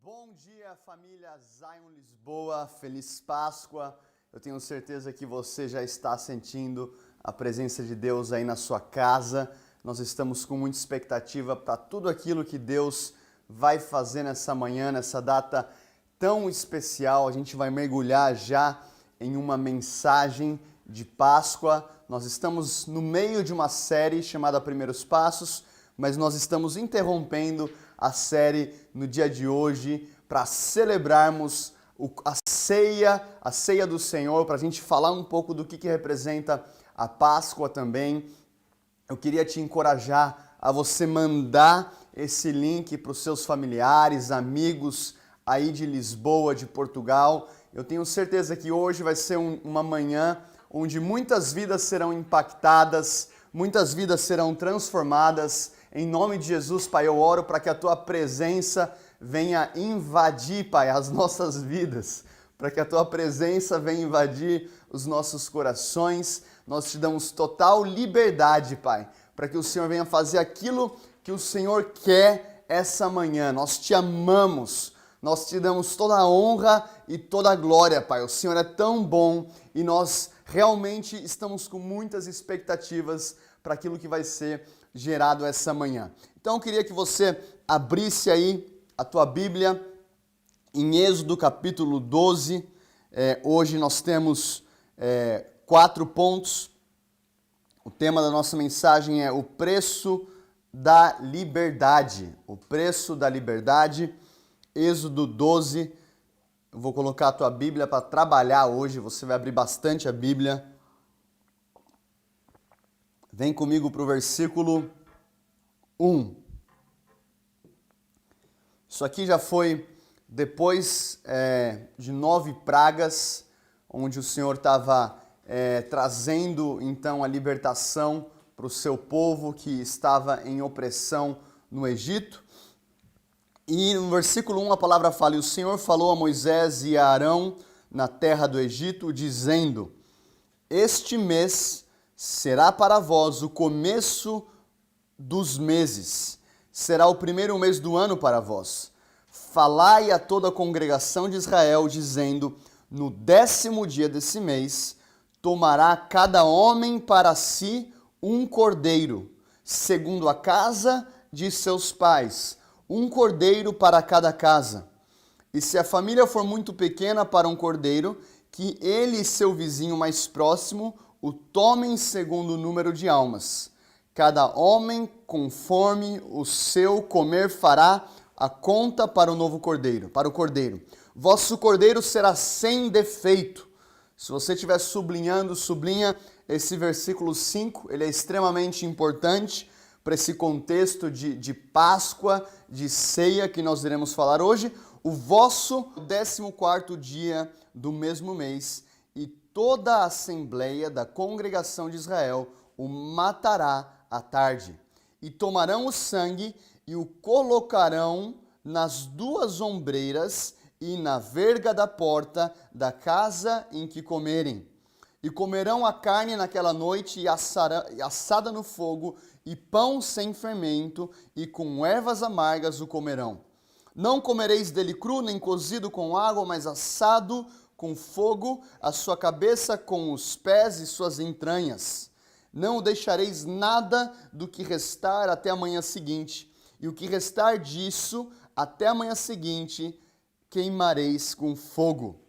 Bom dia, família Zion Lisboa, feliz Páscoa. Eu tenho certeza que você já está sentindo a presença de Deus aí na sua casa. Nós estamos com muita expectativa para tudo aquilo que Deus vai fazer nessa manhã, nessa data tão especial. A gente vai mergulhar já em uma mensagem de Páscoa. Nós estamos no meio de uma série chamada Primeiros Passos, mas nós estamos interrompendo a série no dia de hoje para celebrarmos a ceia do Senhor, para a gente falar um pouco do que representa a Páscoa também. Eu queria te encorajar a você mandar esse link para os seus familiares, amigos aí de Lisboa, de Portugal. Eu tenho certeza que hoje vai ser uma manhã onde muitas vidas serão impactadas, muitas vidas serão transformadas. Em nome de Jesus, Pai, eu oro para que a Tua presença venha invadir, Pai, as nossas vidas, para que a Tua presença venha invadir os nossos corações. Nós te damos total liberdade, Pai, para que o Senhor venha fazer aquilo que o Senhor quer essa manhã. Nós te amamos, nós te damos toda a honra e toda a glória, Pai. O Senhor é tão bom e nós realmente estamos com muitas expectativas para aquilo que vai ser gerado essa manhã. Então eu queria que você abrisse aí a tua Bíblia em Êxodo capítulo 12. Hoje nós temos 4 pontos. O tema da nossa mensagem é o preço da liberdade. O preço da liberdade. Êxodo 12. Eu vou colocar a tua Bíblia para trabalhar hoje. Você vai abrir bastante a Bíblia. Vem comigo para o versículo 1. Isso aqui já foi depois de 9 pragas, onde o Senhor estava trazendo então a libertação para o seu povo que estava em opressão no Egito. E no versículo 1 a palavra fala: E o Senhor falou a Moisés e a Arão na terra do Egito, dizendo: Este mês será para vós o começo dos meses, será o primeiro mês do ano para vós. Falai a toda a congregação de Israel, dizendo: No 10º dia desse mês, tomará cada homem para si um cordeiro, segundo a casa de seus pais, um cordeiro para cada casa. E se a família for muito pequena para um cordeiro, que ele e seu vizinho mais próximo o tomem segundo o número de almas. Cada homem, conforme o seu comer, fará a conta para o novo cordeiro, para o cordeiro. Vosso cordeiro será sem defeito. Se você estiver sublinhando, sublinha esse versículo 5, ele é extremamente importante para esse contexto de Páscoa, de ceia que nós iremos falar hoje. O vosso 14º dia do mesmo mês, e toda a assembleia da congregação de Israel o matará à tarde. E tomarão o sangue e o colocarão nas 2 ombreiras e na verga da porta da casa em que comerem. E comerão a carne naquela noite e assada no fogo, e pão sem fermento, e com ervas amargas o comerão. Não comereis dele cru, nem cozido com água, mas assado com fogo, a sua cabeça com os pés e suas entranhas. Não deixareis nada do que restar até a manhã seguinte, e o que restar disso até a manhã seguinte queimareis com fogo.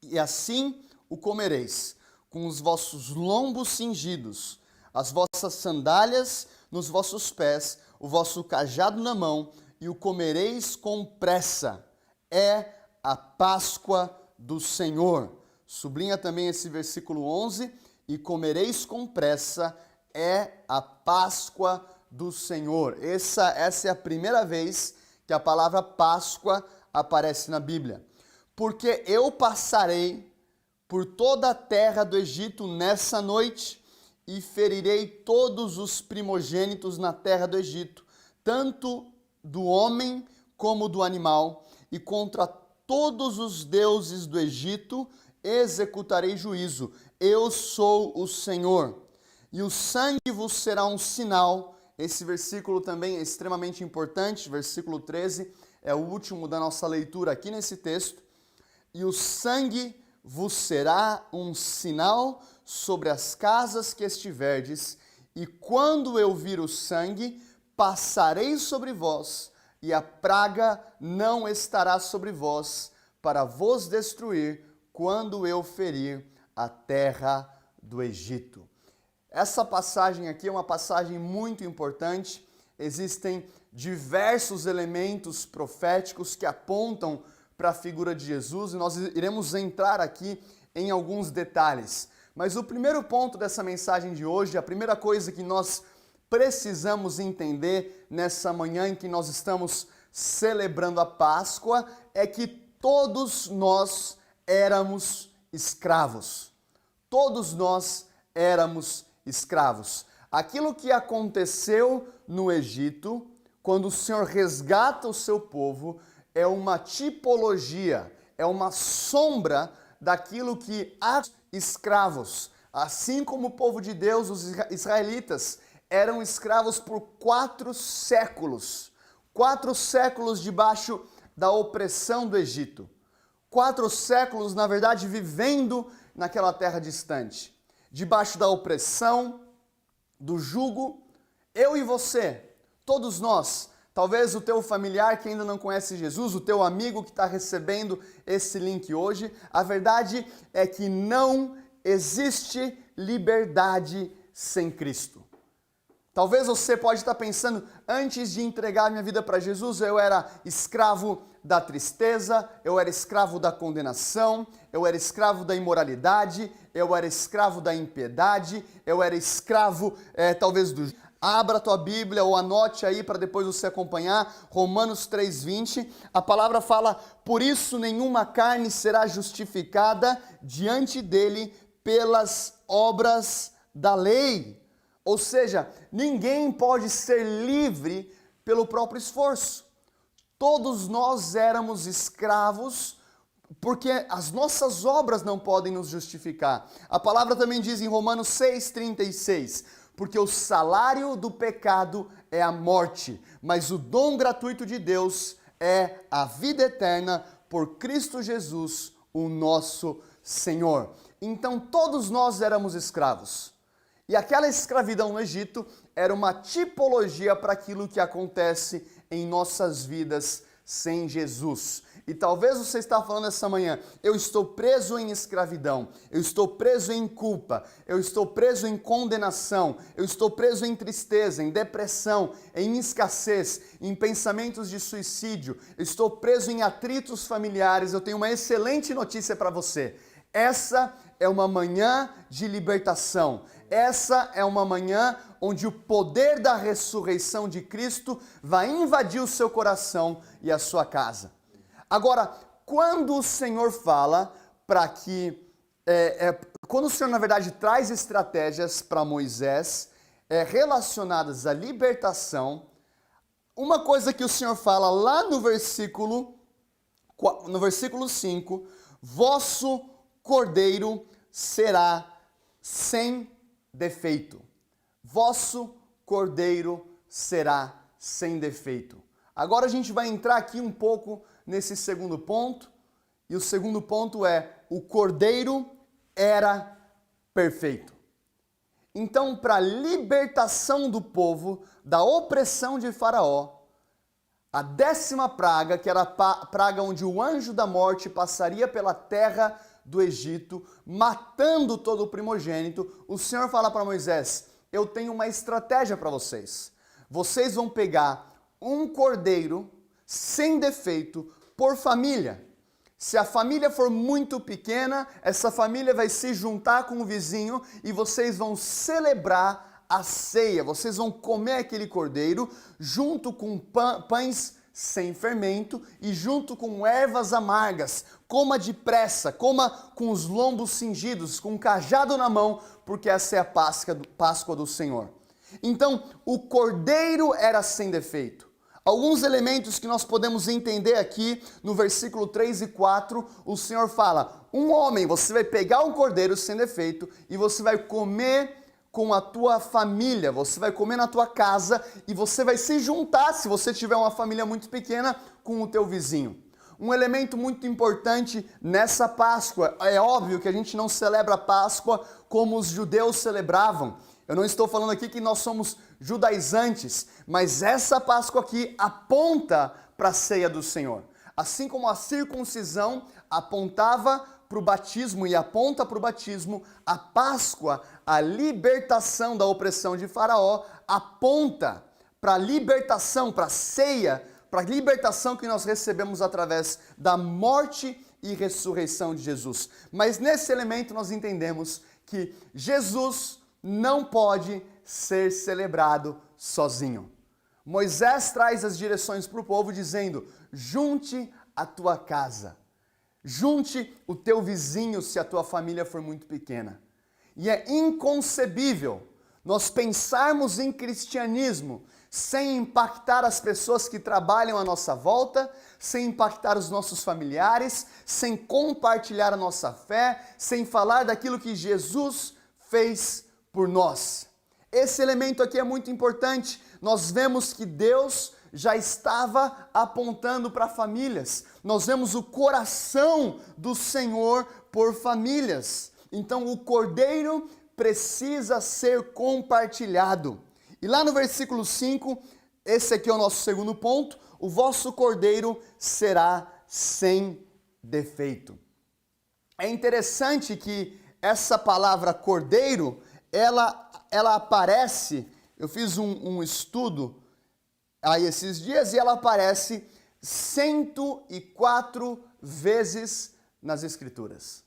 E assim o comereis, com os vossos lombos cingidos, as vossas sandálias nos vossos pés, o vosso cajado na mão, e o comereis com pressa. É a Páscoa do Senhor. Sublinha também esse versículo 11, e comereis com pressa, é a Páscoa do Senhor. Essa é a primeira vez que a palavra Páscoa aparece na Bíblia. Porque eu passarei por toda a terra do Egito nessa noite, e ferirei todos os primogênitos na terra do Egito, tanto do homem como do animal, e contra todos os deuses do Egito executarei juízo. Eu sou o Senhor. E o sangue vos será um sinal Esse versículo também é extremamente importante, versículo 13, é o último da nossa leitura aqui nesse texto. E o sangue vos será um sinal sobre as casas que estiverdes, e quando eu vir o sangue, passarei sobre vós, e a praga não estará sobre vós, para vos destruir, quando eu ferir a terra do Egito. Essa passagem aqui é uma passagem muito importante. Existem diversos elementos proféticos que apontam para a figura de Jesus e nós iremos entrar aqui em alguns detalhes. Mas o primeiro ponto dessa mensagem de hoje, a primeira coisa que nós precisamos entender nessa manhã em que nós estamos celebrando a Páscoa, é que todos nós éramos escravos. Todos nós éramos escravos. Aquilo que aconteceu no Egito, quando o Senhor resgata o seu povo, é uma tipologia, é uma sombra daquilo que há escravos. Assim como o povo de Deus, os israelitas, eram escravos por 4 séculos. 4 séculos debaixo da opressão do Egito. 4 séculos, na verdade, vivendo naquela terra distante. Debaixo da opressão, do jugo, eu e você, todos nós, talvez o teu familiar que ainda não conhece Jesus, o teu amigo que está recebendo esse link hoje, a verdade é que não existe liberdade sem Cristo. Talvez você pode estar pensando, antes de entregar minha vida para Jesus, eu era escravo da tristeza, eu era escravo da condenação, eu era escravo da imoralidade, eu era escravo da impiedade, eu era escravo talvez do... Abra a tua Bíblia ou anote aí para depois você acompanhar, Romanos 3,20, a palavra fala, por isso nenhuma carne será justificada diante dele pelas obras da lei. Ou seja, ninguém pode ser livre pelo próprio esforço. Todos nós éramos escravos porque as nossas obras não podem nos justificar. A palavra também diz em Romanos 6,36, porque o salário do pecado é a morte, mas o dom gratuito de Deus é a vida eterna por Cristo Jesus, o nosso Senhor. Então todos nós éramos escravos. E aquela escravidão no Egito era uma tipologia para aquilo que acontece em nossas vidas sem Jesus. E talvez você está falando essa manhã, eu estou preso em escravidão, eu estou preso em culpa, eu estou preso em condenação, eu estou preso em tristeza, em depressão, em escassez, em pensamentos de suicídio, eu estou preso em atritos familiares. Eu tenho uma excelente notícia para você. Essa é uma manhã de libertação. Essa é uma manhã onde o poder da ressurreição de Cristo vai invadir o seu coração e a sua casa. Agora, quando o Senhor fala para que... quando o Senhor, na verdade, traz estratégias para Moisés relacionadas à libertação, uma coisa que o Senhor fala lá no versículo 5, vosso cordeiro será sem defeito. Vosso cordeiro será sem defeito. Agora a gente vai entrar aqui um pouco nesse segundo ponto, e o segundo ponto é, o cordeiro era perfeito. Então, para a libertação do povo da opressão de Faraó, a 10ª praga, que era a praga onde o anjo da morte passaria pela terra do Egito, matando todo o primogênito, o Senhor fala para Moisés, eu tenho uma estratégia para vocês. Vocês vão pegar um cordeiro sem defeito por família. Se a família for muito pequena, essa família vai se juntar com o vizinho e vocês vão celebrar a ceia. Vocês vão comer aquele cordeiro junto com pães sem fermento e junto com ervas amargas. Coma depressa, coma com os lombos cingidos, com um cajado na mão, porque essa é a Páscoa do Senhor. Então, o cordeiro era sem defeito. Alguns elementos que nós podemos entender aqui no versículo 3 e 4, o Senhor fala, um homem, você vai pegar um cordeiro sem defeito e você vai comer com a tua família, você vai comer na tua casa e você vai se juntar, se você tiver uma família muito pequena, com o teu vizinho. Um elemento muito importante nessa Páscoa, é óbvio que a gente não celebra a Páscoa como os judeus celebravam. Eu não estou falando aqui que nós somos judaizantes, mas essa Páscoa aqui aponta para a ceia do Senhor. Assim como a circuncisão apontava para o batismo e aponta para o batismo, a Páscoa, a libertação da opressão de Faraó, aponta para a libertação, para a ceia, para a libertação que nós recebemos através da morte e ressurreição de Jesus. Mas nesse elemento nós entendemos que Jesus não pode ser celebrado sozinho. Moisés traz as direções para o povo dizendo: junte a tua casa, junte o teu vizinho se a tua família for muito pequena. E é inconcebível nós pensarmos em cristianismo sem impactar as pessoas que trabalham à nossa volta, sem impactar os nossos familiares, sem compartilhar a nossa fé, sem falar daquilo que Jesus fez por nós. Esse elemento aqui é muito importante. Nós vemos que Deus já estava apontando para famílias. Nós vemos o coração do Senhor por famílias. Então o cordeiro precisa ser compartilhado. E lá no versículo 5, esse aqui é o nosso segundo ponto: o vosso cordeiro será sem defeito. É interessante que essa palavra cordeiro, ela aparece, eu fiz um estudo aí esses dias, e ela aparece 104 vezes nas Escrituras.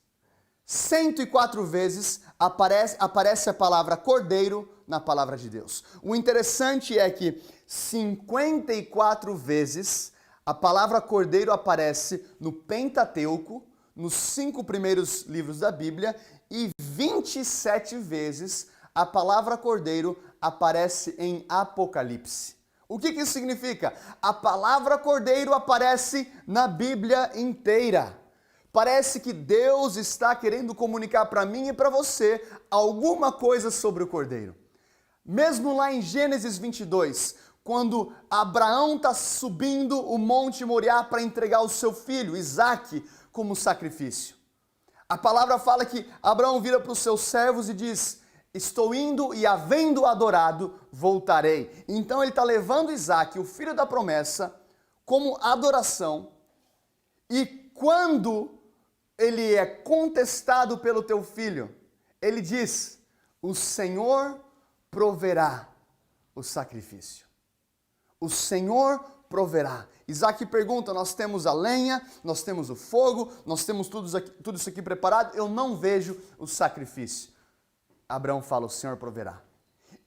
104 vezes aparece a palavra cordeiro na palavra de Deus. O interessante é que 54 vezes a palavra cordeiro aparece no Pentateuco, nos 5 primeiros livros da Bíblia, e 27 vezes a palavra cordeiro aparece em Apocalipse. O que isso significa? A palavra cordeiro aparece na Bíblia inteira. Parece que Deus está querendo comunicar para mim e para você alguma coisa sobre o cordeiro. Mesmo lá em Gênesis 22, quando Abraão está subindo o Monte Moriá para entregar o seu filho, Isaque, como sacrifício. A palavra fala que Abraão vira para os seus servos e diz: estou indo e, havendo adorado, voltarei. Então ele está levando Isaque, o filho da promessa, como adoração. E quando ele é contestado pelo teu filho, ele diz: o Senhor proverá o sacrifício. O Senhor proverá. Isaque pergunta: nós temos a lenha, nós temos o fogo, nós temos tudo isso aqui preparado, eu não vejo o sacrifício. Abraão fala: o Senhor proverá.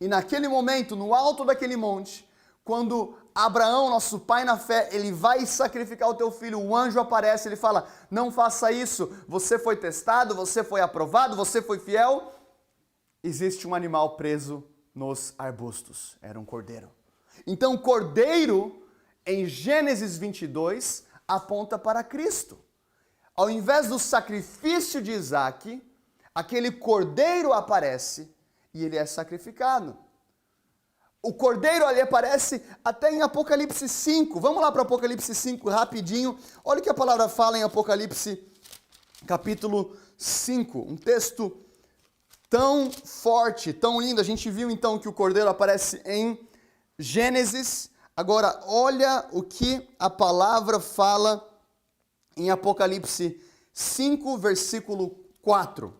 E naquele momento, no alto daquele monte, quando Abraão, nosso pai na fé, ele vai sacrificar o teu filho, o anjo aparece, ele fala: não faça isso, você foi testado, você foi aprovado, você foi fiel. Existe um animal preso nos arbustos, era um cordeiro. Então o cordeiro, em Gênesis 22, aponta para Cristo. Ao invés do sacrifício de Isaque, aquele cordeiro aparece e ele é sacrificado. O cordeiro ali aparece até em Apocalipse 5. Vamos lá para Apocalipse 5 rapidinho. Olha o que a palavra fala em Apocalipse capítulo 5. Um texto tão forte, tão lindo. A gente viu então que o cordeiro aparece em Gênesis. Agora olha o que a palavra fala em Apocalipse 5, versículo 4.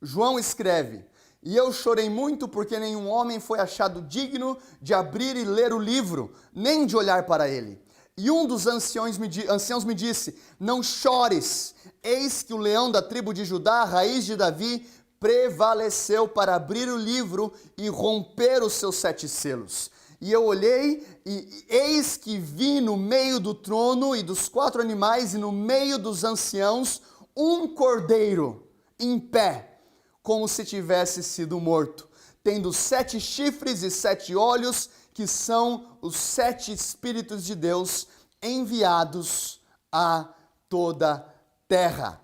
João escreve: e eu chorei muito porque nenhum homem foi achado digno de abrir e ler o livro, nem de olhar para ele. E um dos anciãos me disse: não chores, eis que o leão da tribo de Judá, a raiz de Davi, prevaleceu para abrir o livro e romper os seus 7 selos. E eu olhei, e eis que vi no meio do trono e dos 4 animais, e no meio dos anciãos, um cordeiro em pé, como se tivesse sido morto, tendo 7 chifres e 7 olhos, que são os 7 Espíritos de Deus enviados a toda terra.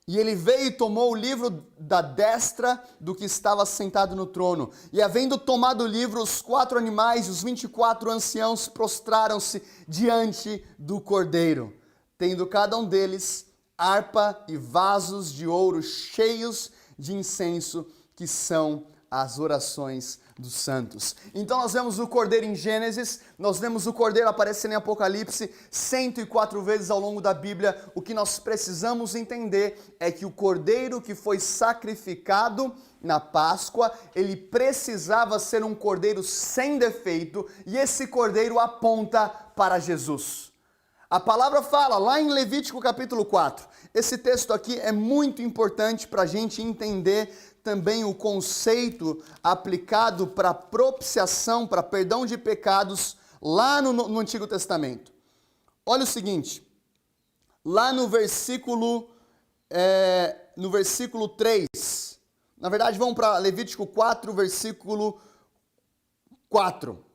E ele veio e tomou o livro da destra do que estava sentado no trono. E havendo tomado o livro, os 4 animais e os 24 anciãos prostraram-se diante do Cordeiro, tendo cada um deles harpa e vasos de ouro cheios de incenso, que são as orações dos santos. Então nós vemos o Cordeiro em Gênesis, nós vemos o Cordeiro aparecendo em Apocalipse 104 vezes ao longo da Bíblia. O que nós precisamos entender é que o Cordeiro que foi sacrificado na Páscoa, ele precisava ser um Cordeiro sem defeito, e esse Cordeiro aponta para Jesus. A palavra fala lá em Levítico capítulo 4, esse texto aqui é muito importante para a gente entender também o conceito aplicado para propiciação, para perdão de pecados, lá no Antigo Testamento. Olha o seguinte, lá no versículo 3, na verdade vamos para Levítico 4, versículo 4.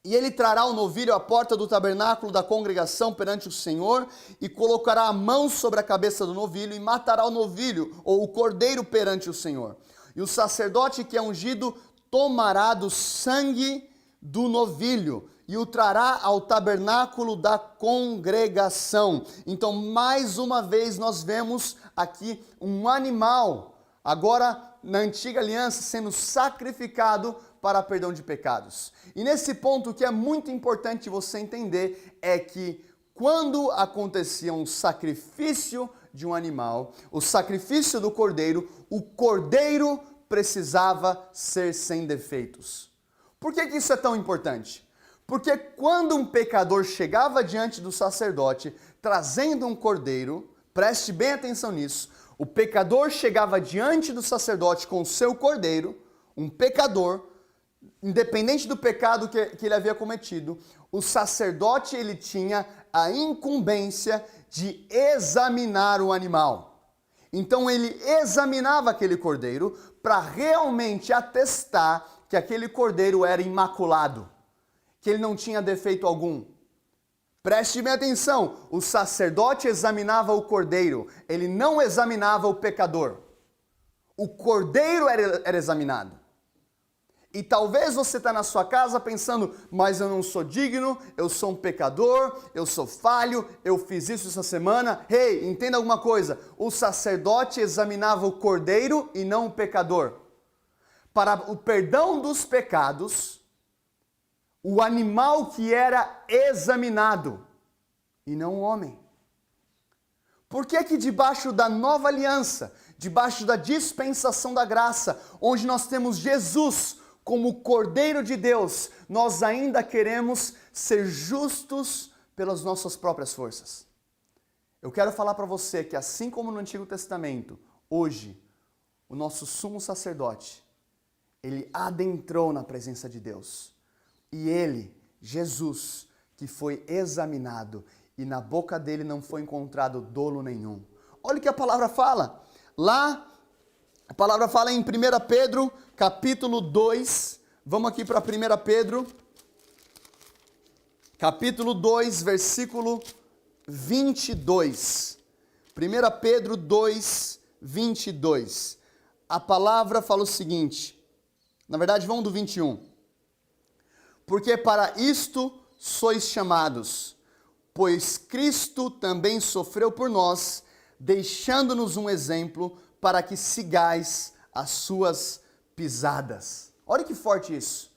E ele trará o novilho à porta do tabernáculo da congregação perante o Senhor, e colocará a mão sobre a cabeça do novilho, e matará o novilho, ou o cordeiro, perante o Senhor. E o sacerdote que é ungido tomará do sangue do novilho, e o trará ao tabernáculo da congregação. Então, mais uma vez, nós vemos aqui um animal, agora na antiga aliança, sendo sacrificado para perdão de pecados. E nesse ponto, o que é muito importante você entender é que quando acontecia um sacrifício de um animal, o sacrifício do cordeiro, o cordeiro precisava ser sem defeitos. Por que isso é tão importante? Porque quando um pecador chegava diante do sacerdote trazendo um cordeiro, preste bem atenção nisso, o pecador chegava diante do sacerdote com o seu cordeiro, um pecador, independente do pecado que ele havia cometido, o sacerdote ele tinha a incumbência de examinar o animal. Então ele examinava aquele cordeiro para realmente atestar que aquele cordeiro era imaculado, que ele não tinha defeito algum. Preste bem atenção, o sacerdote examinava o cordeiro, ele não examinava o pecador. O cordeiro era examinado. E talvez você está na sua casa pensando, mas eu não sou digno, eu sou um pecador, eu sou falho, eu fiz isso essa semana. Hey, entenda alguma coisa, o sacerdote examinava o cordeiro e não o pecador. Para o perdão dos pecados, o animal que era examinado e não o homem. Por que que debaixo da nova aliança, debaixo da dispensação da graça, onde nós temos Jesus como Cordeiro de Deus, nós ainda queremos ser justos pelas nossas próprias forças? Eu quero falar para você que assim como no Antigo Testamento, hoje, o nosso sumo sacerdote, ele adentrou na presença de Deus. E ele, Jesus, que foi examinado, e na boca dele não foi encontrado dolo nenhum. Olha o que a palavra fala. Lá, a palavra fala em 1 Pedro, capítulo 2. Vamos aqui para 1 Pedro, capítulo 2, versículo 22. 1 Pedro 2, 22. A palavra fala o seguinte. Na verdade, vamos do 21. Porque para isto sois chamados, pois Cristo também sofreu por nós, deixando-nos um exemplo para que sigais as suas pisadas. Olha que forte isso.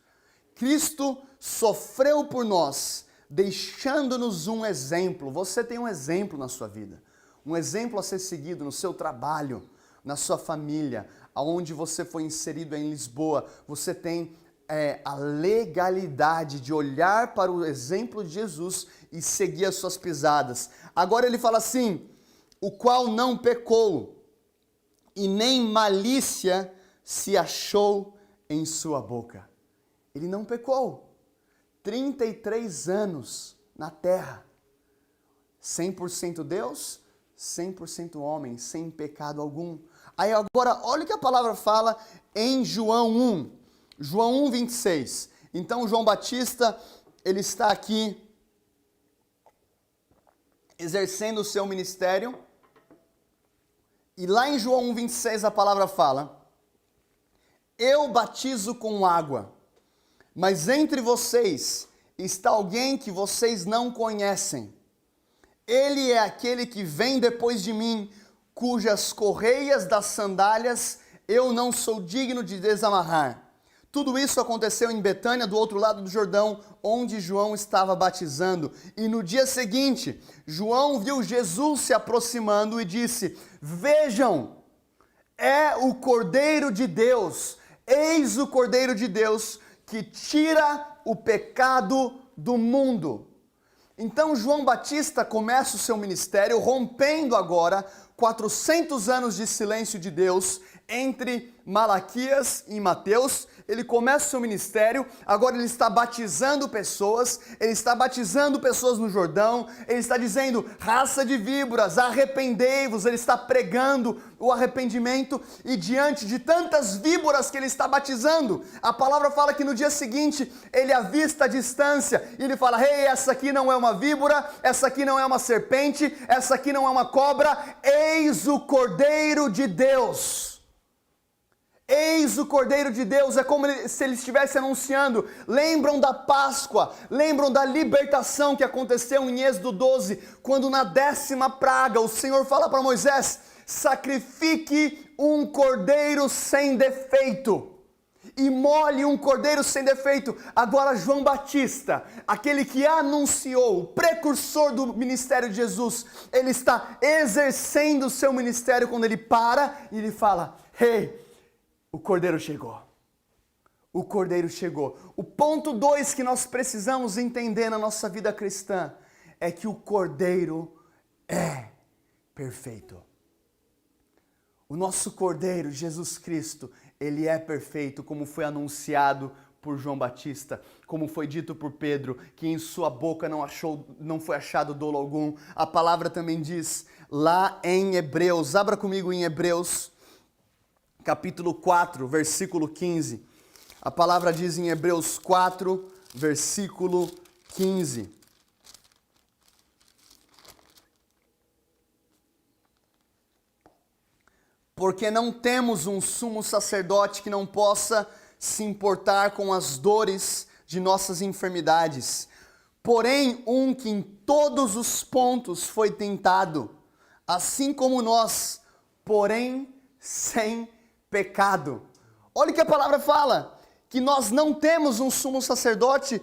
Cristo sofreu por nós, deixando-nos um exemplo. Você tem um exemplo na sua vida, um exemplo a ser seguido no seu trabalho, na sua família, aonde você foi inserido em Lisboa. Você tem a legalidade de olhar para o exemplo de Jesus e seguir as suas pisadas. Agora ele fala assim, o qual não pecou, e nem malícia se achou em sua boca. Ele não pecou. 33 anos na terra. 100% Deus, 100% homem, sem pecado algum. Aí agora, olha o que a palavra fala em João 1. João 1, 26. Então, João Batista, ele está aqui exercendo o seu ministério. E lá em João 1,26 a palavra fala: eu batizo com água, mas entre vocês está alguém que vocês não conhecem. Ele é aquele que vem depois de mim, cujas correias das sandálias eu não sou digno de desamarrar. Tudo isso aconteceu em Betânia, do outro lado do Jordão, onde João estava batizando. E no dia seguinte, João viu Jesus se aproximando e disse: vejam, é o Cordeiro de Deus, eis o Cordeiro de Deus que tira o pecado do mundo. Então João Batista começa o seu ministério rompendo agora 400 anos de silêncio de Deus entre Malaquias e Mateus. Ele começa o seu ministério, agora ele está batizando pessoas no Jordão, ele está dizendo: raça de víboras, arrependei-vos. Ele está pregando o arrependimento, e diante de tantas víboras que ele está batizando, a palavra fala que no dia seguinte ele avista a distância e ele fala: ei, essa aqui não é uma víbora, essa aqui não é uma serpente, essa aqui não é uma cobra, eis o Cordeiro de Deus. Eis o Cordeiro de Deus. É como se ele estivesse anunciando. Lembram da Páscoa, lembram da libertação que aconteceu em Êxodo 12, quando na 10ª praga o Senhor fala para Moisés: sacrifique um cordeiro sem defeito, imole um cordeiro sem defeito. Agora João Batista, aquele que anunciou, o precursor do ministério de Jesus, ele está exercendo o seu ministério quando ele para e ele fala: ei, o Cordeiro chegou. O Cordeiro chegou. O ponto 2 que nós precisamos entender na nossa vida cristã é que o Cordeiro é perfeito. O nosso Cordeiro, Jesus Cristo, ele é perfeito, como foi anunciado por João Batista, como foi dito por Pedro, que em sua boca não foi achado dolo algum. A palavra também diz lá em Hebreus, abra comigo em Hebreus, capítulo 4, versículo 15. A palavra diz em Hebreus 4, versículo 15. Porque não temos um sumo sacerdote que não possa se importar com as dores de nossas enfermidades, porém um que em todos os pontos foi tentado, assim como nós, porém sem pecado. Olha o que a palavra fala, que nós não temos um sumo sacerdote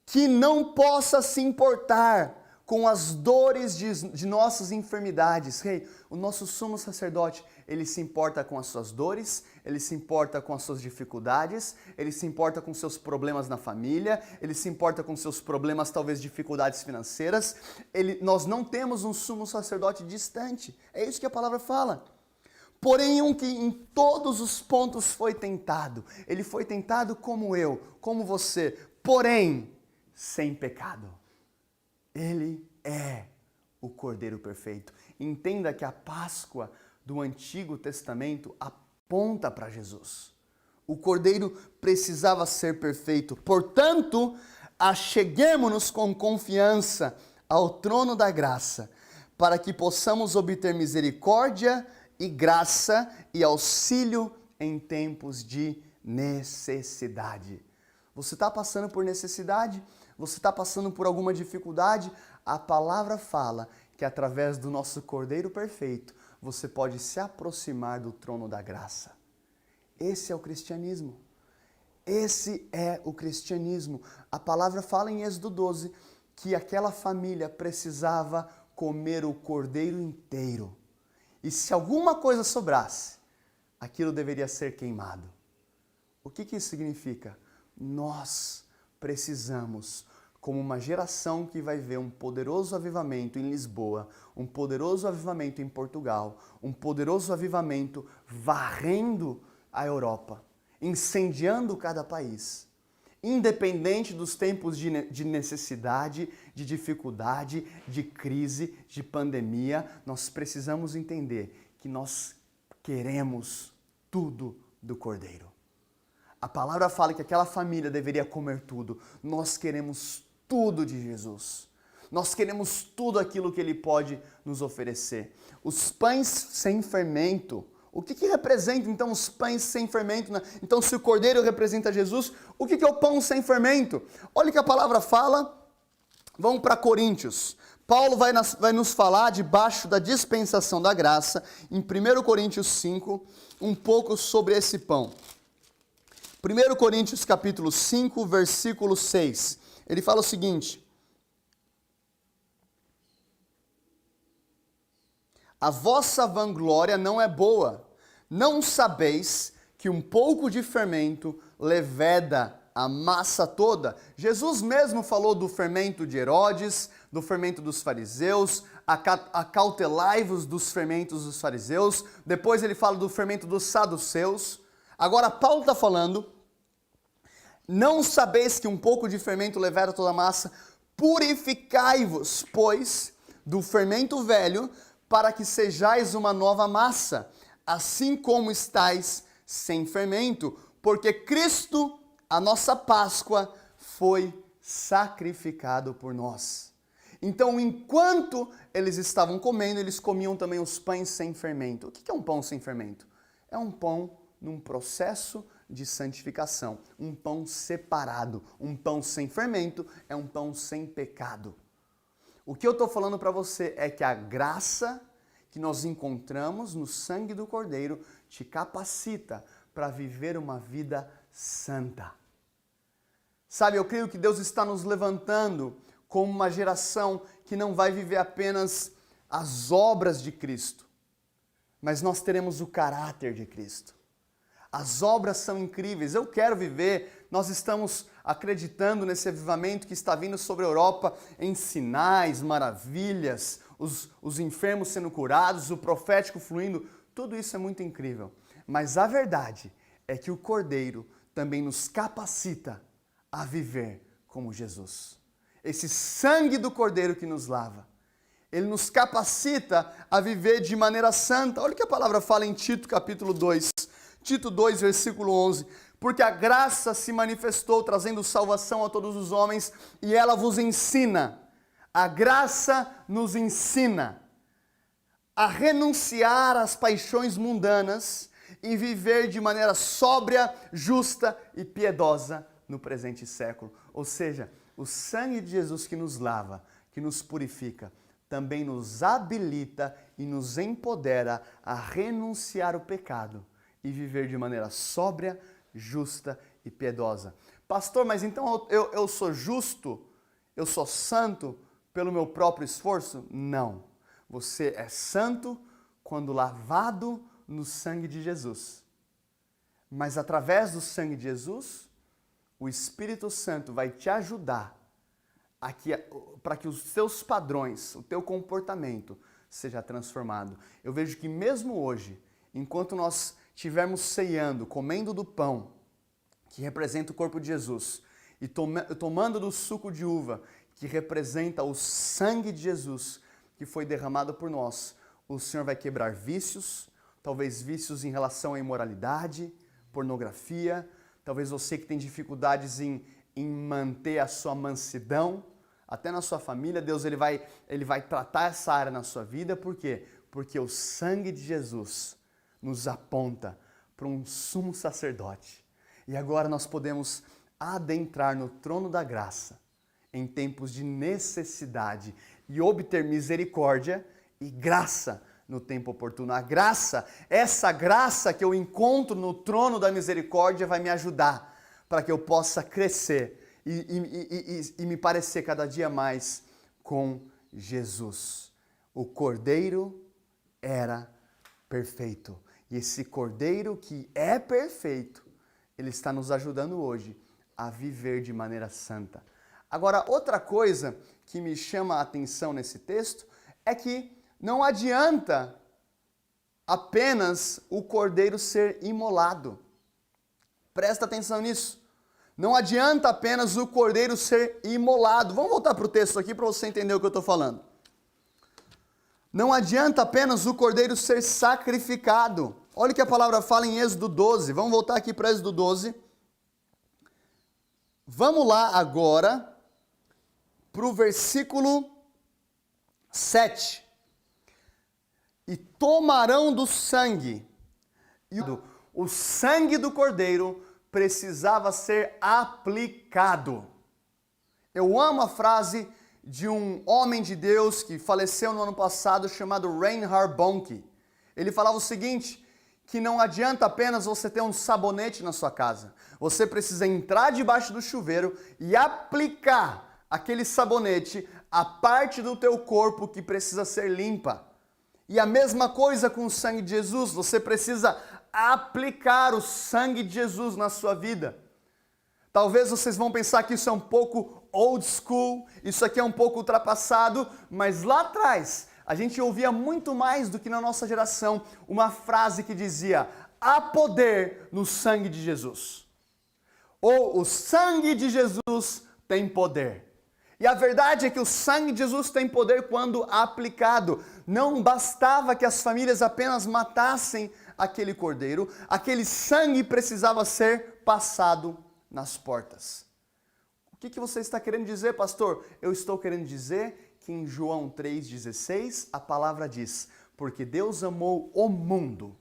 que não possa se importar com as dores de nossas enfermidades. Rei, o nosso sumo sacerdote, ele se importa com as suas dores, ele se importa com as suas dificuldades, ele se importa com seus problemas na família, ele se importa com seus problemas, talvez dificuldades financeiras. Nós não temos um sumo sacerdote distante, é isso que a palavra fala. Porém, um que em todos os pontos foi tentado. Ele foi tentado como eu, como você, porém, sem pecado. Ele é o Cordeiro perfeito. Entenda que a Páscoa do Antigo Testamento aponta para Jesus. O Cordeiro precisava ser perfeito. Portanto, acheguemo-nos com confiança ao trono da graça, para que possamos obter misericórdia e graça e auxílio em tempos de necessidade. Você está passando por necessidade? Você está passando por alguma dificuldade? A palavra fala que através do nosso Cordeiro perfeito, você pode se aproximar do trono da graça. Esse é o cristianismo. Esse é o cristianismo. A palavra fala em Êxodo 12 que aquela família precisava comer o cordeiro inteiro. E se alguma coisa sobrasse, aquilo deveria ser queimado. O que isso significa? Nós precisamos, como uma geração que vai ver um poderoso avivamento em Lisboa, um poderoso avivamento em Portugal, um poderoso avivamento varrendo a Europa, incendiando cada país. Independente dos tempos de necessidade, de dificuldade, de crise, de pandemia, nós precisamos entender que nós queremos tudo do Cordeiro. A palavra fala que aquela família deveria comer tudo. Nós queremos tudo de Jesus. Nós queremos tudo aquilo que Ele pode nos oferecer. Os pães sem fermento. O que representa então os pães sem fermento? Então, se o cordeiro representa Jesus, o que é o pão sem fermento? Olha o que a palavra fala. Vamos para Coríntios. Paulo vai nos falar, debaixo da dispensação da graça, em 1 Coríntios 5, um pouco sobre esse pão. 1 Coríntios capítulo 5, versículo 6. Ele fala o seguinte: a vossa vanglória não é boa. Não sabeis que um pouco de fermento leveda a massa toda? Jesus mesmo falou do fermento de Herodes, do fermento dos fariseus, acautelai-vos dos fermentos dos fariseus. Depois ele fala do fermento dos saduceus. Agora Paulo está falando: não sabeis que um pouco de fermento leveda toda a massa? Purificai-vos, pois, do fermento velho, para que sejais uma nova massa, assim como estáis sem fermento, porque Cristo, a nossa Páscoa, foi sacrificado por nós. Então, enquanto eles estavam comendo, eles comiam também os pães sem fermento. O que é um pão sem fermento? É um pão num processo de santificação, um pão separado. Um pão sem fermento é um pão sem pecado. O que eu estou falando para você é que a graça que nós encontramos no sangue do Cordeiro te capacita para viver uma vida santa. Sabe, eu creio que Deus está nos levantando como uma geração que não vai viver apenas as obras de Cristo, mas nós teremos o caráter de Cristo. As obras são incríveis, eu quero viver, nós estamos acreditando nesse avivamento que está vindo sobre a Europa em sinais, maravilhas, os enfermos sendo curados, o profético fluindo, tudo isso é muito incrível. Mas a verdade é que o Cordeiro também nos capacita a viver como Jesus. Esse sangue do Cordeiro que nos lava, ele nos capacita a viver de maneira santa. Olha o que a palavra fala em Tito capítulo 2. Tito 2, versículo 11. Porque a graça se manifestou trazendo salvação a todos os homens e ela vos ensina. A graça nos ensina a renunciar às paixões mundanas e viver de maneira sóbria, justa e piedosa no presente século. Ou seja, o sangue de Jesus que nos lava, que nos purifica, também nos habilita e nos empodera a renunciar ao pecado e viver de maneira sóbria, justa e piedosa. Pastor, mas então eu sou justo? Eu sou santo pelo meu próprio esforço? Não. Você é santo quando lavado no sangue de Jesus. Mas através do sangue de Jesus, o Espírito Santo vai te ajudar para que os seus padrões, o teu comportamento seja transformado. Eu vejo que mesmo hoje, enquanto nós estivermos ceando, comendo do pão, que representa o corpo de Jesus, e tomando do suco de uva, que representa o sangue de Jesus, que foi derramado por nós, o Senhor vai quebrar vícios, talvez vícios em relação à imoralidade, pornografia, talvez você que tem dificuldades em manter a sua mansidão, até na sua família, Deus ele vai tratar essa área na sua vida. Por quê? Porque o sangue de Jesus nos aponta para um sumo sacerdote. E agora nós podemos adentrar no trono da graça em tempos de necessidade e obter misericórdia e graça no tempo oportuno. A graça, essa graça que eu encontro no trono da misericórdia vai me ajudar para que eu possa crescer e me parecer cada dia mais com Jesus. O Cordeiro era perfeito. E esse Cordeiro que é perfeito, ele está nos ajudando hoje a viver de maneira santa. Agora, outra coisa que me chama a atenção nesse texto é que não adianta apenas o cordeiro ser imolado. Presta atenção nisso. Não adianta apenas o cordeiro ser imolado. Vamos voltar para o texto aqui para você entender o que eu estou falando. Não adianta apenas o cordeiro ser sacrificado. Olha o que a palavra fala em Êxodo 12. Vamos voltar aqui para Êxodo 12. Vamos lá agora para o versículo 7. E tomarão do sangue. E o sangue do cordeiro precisava ser aplicado. Eu amo a frase de um homem de Deus que faleceu no ano passado, chamado Reinhard Bonnke. Ele falava o seguinte, que não adianta apenas você ter um sabonete na sua casa. Você precisa entrar debaixo do chuveiro e aplicar aquele sabonete à parte do teu corpo que precisa ser limpa. E a mesma coisa com o sangue de Jesus, você precisa aplicar o sangue de Jesus na sua vida. Talvez vocês vão pensar que isso é um pouco old school, isso aqui é um pouco ultrapassado, mas lá atrás a gente ouvia muito mais do que na nossa geração uma frase que dizia: há poder no sangue de Jesus. Ou o sangue de Jesus tem poder. E a verdade é que o sangue de Jesus tem poder quando aplicado. Não bastava que as famílias apenas matassem aquele cordeiro, aquele sangue precisava ser passado nas portas. O que você está querendo dizer, pastor? Eu estou querendo dizer que em João 3,16 a palavra diz: porque Deus amou o mundo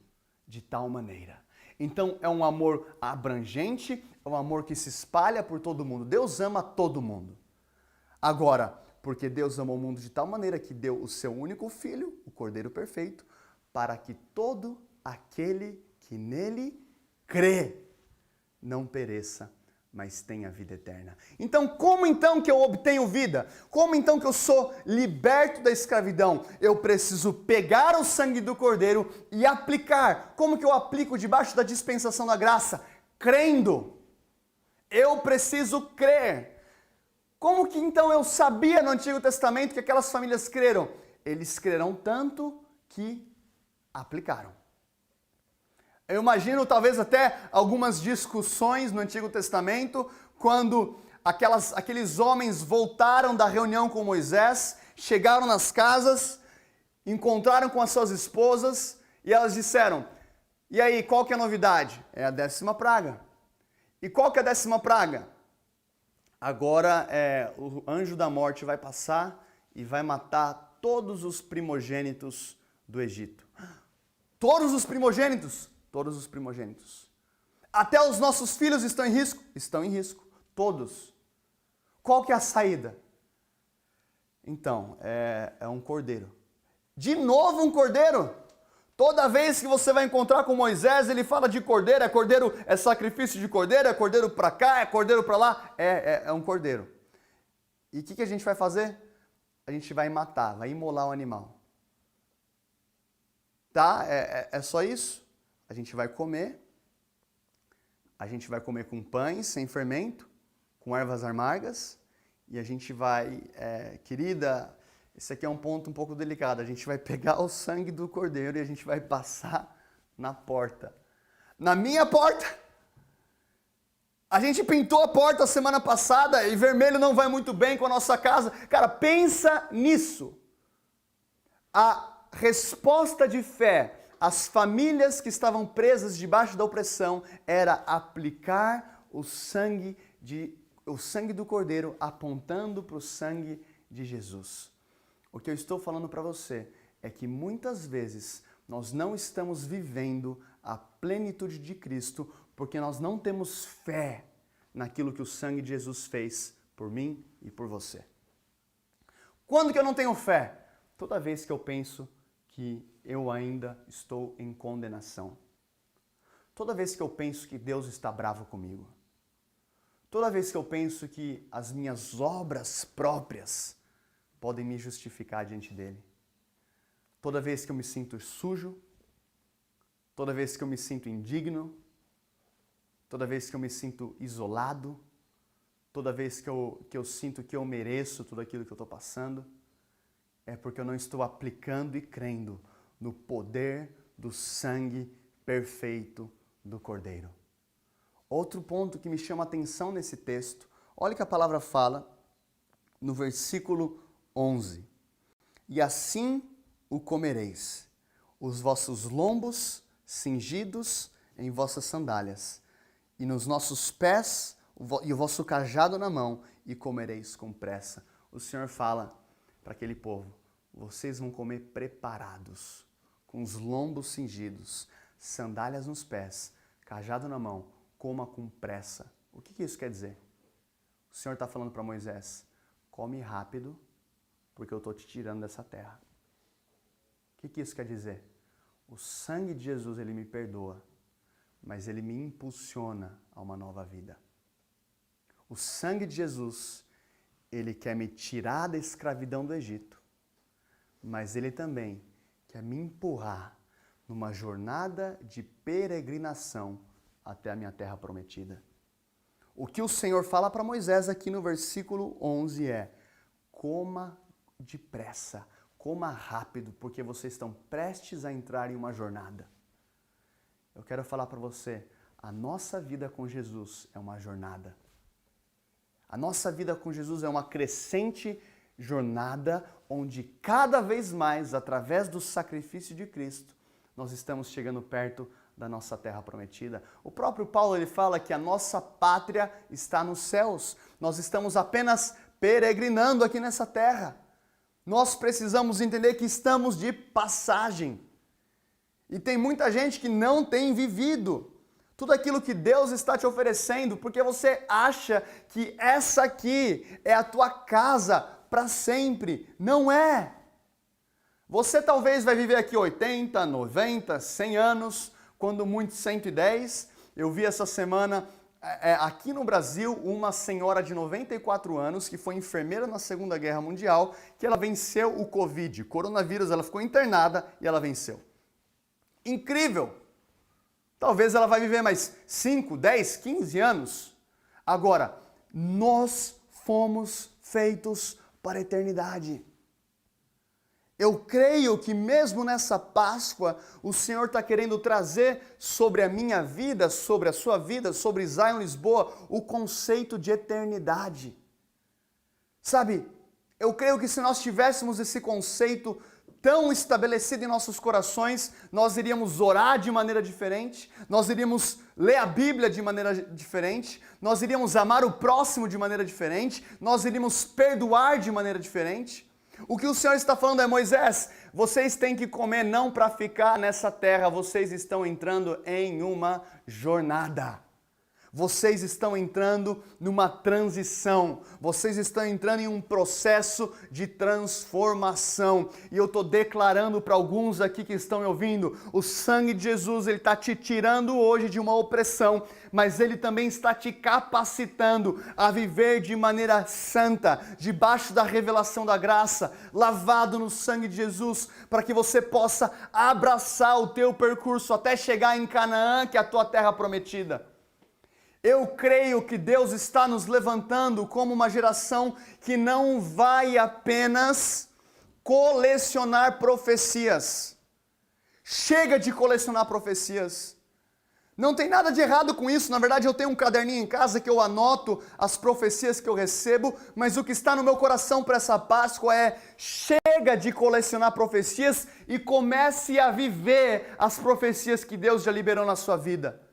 de tal maneira. Então é um amor abrangente, é um amor que se espalha por todo mundo. Deus ama todo mundo. Agora, porque Deus amou o mundo de tal maneira que deu o seu único filho, o Cordeiro Perfeito, para que todo aquele que nele crê não pereça, mas tenha vida eterna. Então, como então que eu obtenho vida? Como então que eu sou liberto da escravidão? Eu preciso pegar o sangue do Cordeiro e aplicar. Como que eu aplico debaixo da dispensação da graça? Crendo. Eu preciso crer. Como que então eu sabia no Antigo Testamento que aquelas famílias creram? Eles creram tanto que aplicaram. Eu imagino talvez até algumas discussões no Antigo Testamento, quando aqueles homens voltaram da reunião com Moisés, chegaram nas casas, encontraram com as suas esposas e elas disseram: e aí, qual que é a novidade? É a 10ª praga. E qual que é a 10ª praga? Agora o anjo da morte vai passar e vai matar todos os primogênitos do Egito. Todos os primogênitos? Todos os primogênitos. Até os nossos filhos estão em risco? Estão em risco. Todos. Qual que é a saída? Então, é um cordeiro. De novo um cordeiro? Toda vez que você vai encontrar com Moisés, ele fala de cordeiro, é sacrifício de cordeiro, é cordeiro para cá, é cordeiro para lá, é um cordeiro. E o que a gente vai fazer? A gente vai matar, vai imolar o animal. Tá? É só isso? A gente vai comer com pães sem fermento, com ervas amargas, e a gente vai, querida, esse aqui é um ponto um pouco delicado, a gente vai pegar o sangue do cordeiro e a gente vai passar na porta. Na minha porta! A gente pintou a porta semana passada e vermelho não vai muito bem com a nossa casa. Cara, pensa nisso. A resposta de fé às famílias que estavam presas debaixo da opressão era aplicar o sangue do cordeiro apontando para o sangue de Jesus. O que eu estou falando para você é que muitas vezes nós não estamos vivendo a plenitude de Cristo porque nós não temos fé naquilo que o sangue de Jesus fez por mim e por você. Quando que eu não tenho fé? Toda vez que eu penso que eu ainda estou em condenação. Toda vez que eu penso que Deus está bravo comigo. Toda vez que eu penso que as minhas obras próprias podem me justificar diante dele. Toda vez que eu me sinto sujo, toda vez que eu me sinto indigno, toda vez que eu me sinto isolado, toda vez que eu sinto que eu mereço tudo aquilo que eu estou passando, é porque eu não estou aplicando e crendo no poder do sangue perfeito do Cordeiro. Outro ponto que me chama a atenção nesse texto, olha o que a palavra fala no versículo 11. E assim o comereis, os vossos lombos cingidos em vossas sandálias, e nos nossos pés e o vosso cajado na mão, e comereis com pressa. O Senhor fala para aquele povo: vocês vão comer preparados, com os lombos cingidos, sandálias nos pés, cajado na mão, coma com pressa. O que isso quer dizer? O Senhor está falando para Moisés, come rápido, porque eu estou te tirando dessa terra. O que isso quer dizer? O sangue de Jesus, ele me perdoa, mas ele me impulsiona a uma nova vida. O sangue de Jesus, ele quer me tirar da escravidão do Egito, mas ele também quer me empurrar numa jornada de peregrinação até a minha terra prometida. O que o Senhor fala para Moisés aqui no versículo 11 é: coma depressa, coma rápido, porque vocês estão prestes a entrar em uma jornada. Eu quero falar para você, a nossa vida com Jesus é uma jornada. A nossa vida com Jesus é uma crescente jornada onde cada vez mais, através do sacrifício de Cristo, nós estamos chegando perto da nossa terra prometida. O próprio Paulo, ele fala que a nossa pátria está nos céus. Nós estamos apenas peregrinando aqui nessa terra. Nós precisamos entender que estamos de passagem. E tem muita gente que não tem vivido tudo aquilo que Deus está te oferecendo, porque você acha que essa aqui é a tua casa para sempre. Não é. Você talvez vai viver aqui 80, 90, 100 anos, quando muito 110. Eu vi essa semana aqui no Brasil uma senhora de 94 anos que foi enfermeira na Segunda Guerra Mundial, que ela venceu o Covid, coronavírus, ela ficou internada e ela venceu. Incrível! Talvez ela vai viver mais 5, 10, 15 anos. Agora, nós fomos feitos para a eternidade. Eu creio que mesmo nessa Páscoa, o Senhor está querendo trazer sobre a minha vida, sobre a sua vida, sobre Zion Lisboa, o conceito de eternidade. Sabe, eu creio que se nós tivéssemos esse conceito tão estabelecido em nossos corações, nós iríamos orar de maneira diferente, nós iríamos ler a Bíblia de maneira diferente, nós iríamos amar o próximo de maneira diferente, nós iríamos perdoar de maneira diferente. O que o Senhor está falando é: Moisés, vocês têm que comer não para ficar nessa terra, vocês estão entrando em uma jornada. Vocês estão entrando numa transição, vocês estão entrando em um processo de transformação. E eu estou declarando para alguns aqui que estão me ouvindo, o sangue de Jesus, ele está te tirando hoje de uma opressão, mas ele também está te capacitando a viver de maneira santa, debaixo da revelação da graça, lavado no sangue de Jesus, para que você possa abraçar o teu percurso até chegar em Canaã, que é a tua terra prometida. Eu creio que Deus está nos levantando como uma geração que não vai apenas colecionar profecias. Chega de colecionar profecias. Não tem nada de errado com isso. Na verdade, eu tenho um caderninho em casa que eu anoto as profecias que eu recebo, mas o que está no meu coração para essa Páscoa é: chega de colecionar profecias e comece a viver as profecias que Deus já liberou na sua vida.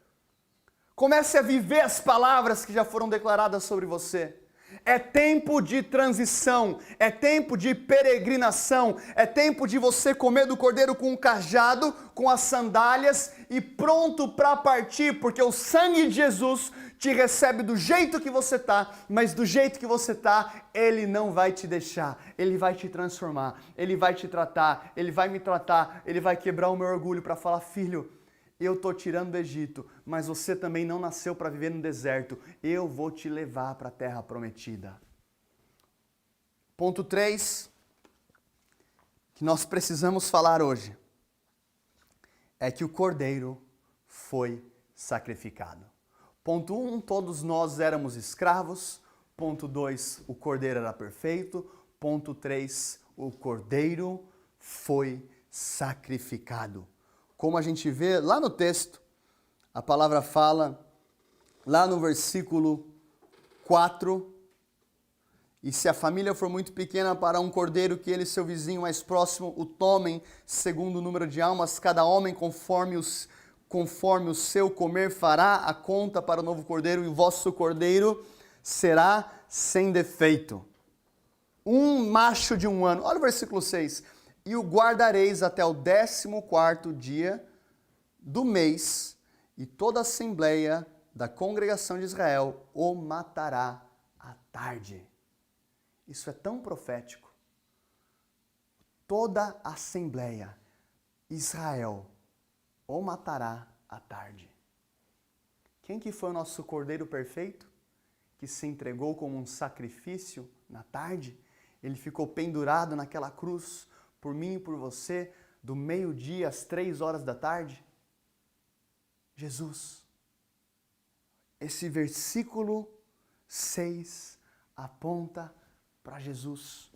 Comece a viver as palavras que já foram declaradas sobre você. É tempo de transição, é tempo de peregrinação, é tempo de você comer do cordeiro com o cajado, com as sandálias e pronto para partir, porque o sangue de Jesus te recebe do jeito que você está, mas do jeito que você está, Ele não vai te deixar, Ele vai te transformar, Ele vai te tratar, Ele vai me tratar, Ele vai quebrar o meu orgulho para falar: filho, eu estou tirando do Egito, mas você também não nasceu para viver no deserto. Eu vou te levar para a terra prometida. Ponto 3, que nós precisamos falar hoje, é que o cordeiro foi sacrificado. Ponto 1, todos nós éramos escravos. Ponto 2, o cordeiro era perfeito. Ponto 3, o cordeiro foi sacrificado. Como a gente vê lá no texto, a palavra fala, lá no versículo 4, e se a família for muito pequena para um cordeiro, que ele e seu vizinho mais próximo o tomem, segundo o número de almas, cada homem conforme o seu comer fará a conta para o novo cordeiro, e o vosso cordeiro será sem defeito. um macho de 1 ano. Olha o versículo 6. E o guardareis até o 14º dia do mês, e toda a assembleia da congregação de Israel o matará à tarde. Isso é tão profético. Toda a assembleia, Israel, o matará à tarde. Quem que foi o nosso Cordeiro perfeito? Que se entregou como um sacrifício na tarde? Ele ficou pendurado naquela cruz por mim e por você, do meio-dia às 3 horas da tarde? Jesus. Esse versículo 6 aponta para Jesus.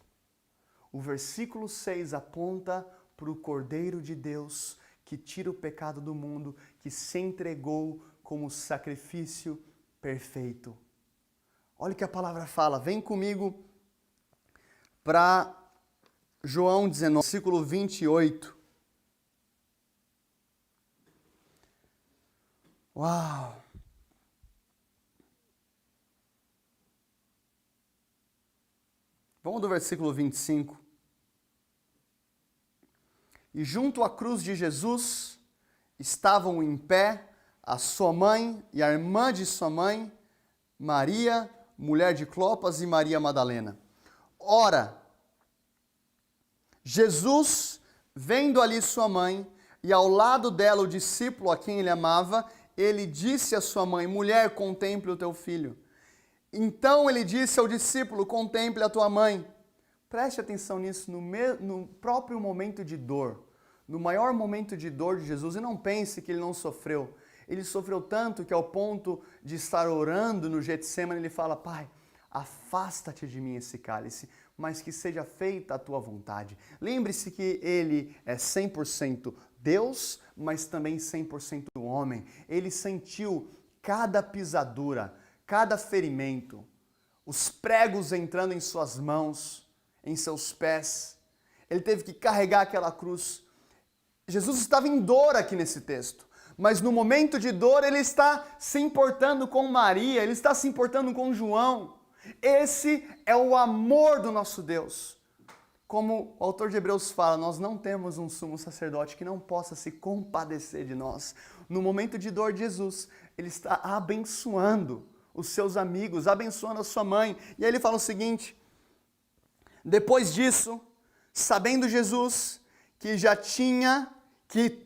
O versículo 6 aponta para o Cordeiro de Deus que tira o pecado do mundo, que se entregou como sacrifício perfeito. Olha o que a palavra fala. Vem comigo para João 19, versículo 28. Uau! Vamos do versículo 25. E junto à cruz de Jesus estavam em pé a sua mãe e a irmã de sua mãe, Maria, mulher de Clopas, e Maria Madalena. Ora, Jesus, vendo ali sua mãe, e ao lado dela o discípulo a quem ele amava, ele disse à sua mãe: mulher, contemple o teu filho. Então ele disse ao discípulo: contemple a tua mãe. Preste atenção nisso, no próprio momento de dor, no maior momento de dor de Jesus, e não pense que ele não sofreu. Ele sofreu tanto que ao ponto de estar orando no Getsemane, ele fala: Pai, afasta-te de mim esse cálice, mas que seja feita a tua vontade. Lembre-se que ele é 100% Deus, mas também 100% homem. Ele sentiu cada pisadura, cada ferimento, os pregos entrando em suas mãos, em seus pés. Ele teve que carregar aquela cruz. Jesus estava em dor aqui nesse texto, mas no momento de dor ele está se importando com Maria, ele está se importando com João. Esse é o amor do nosso Deus. Como o autor de Hebreus fala, nós não temos um sumo sacerdote que não possa se compadecer de nós. No momento de dor de Jesus, ele está abençoando os seus amigos, abençoando a sua mãe. E aí ele fala o seguinte: depois disso, sabendo Jesus que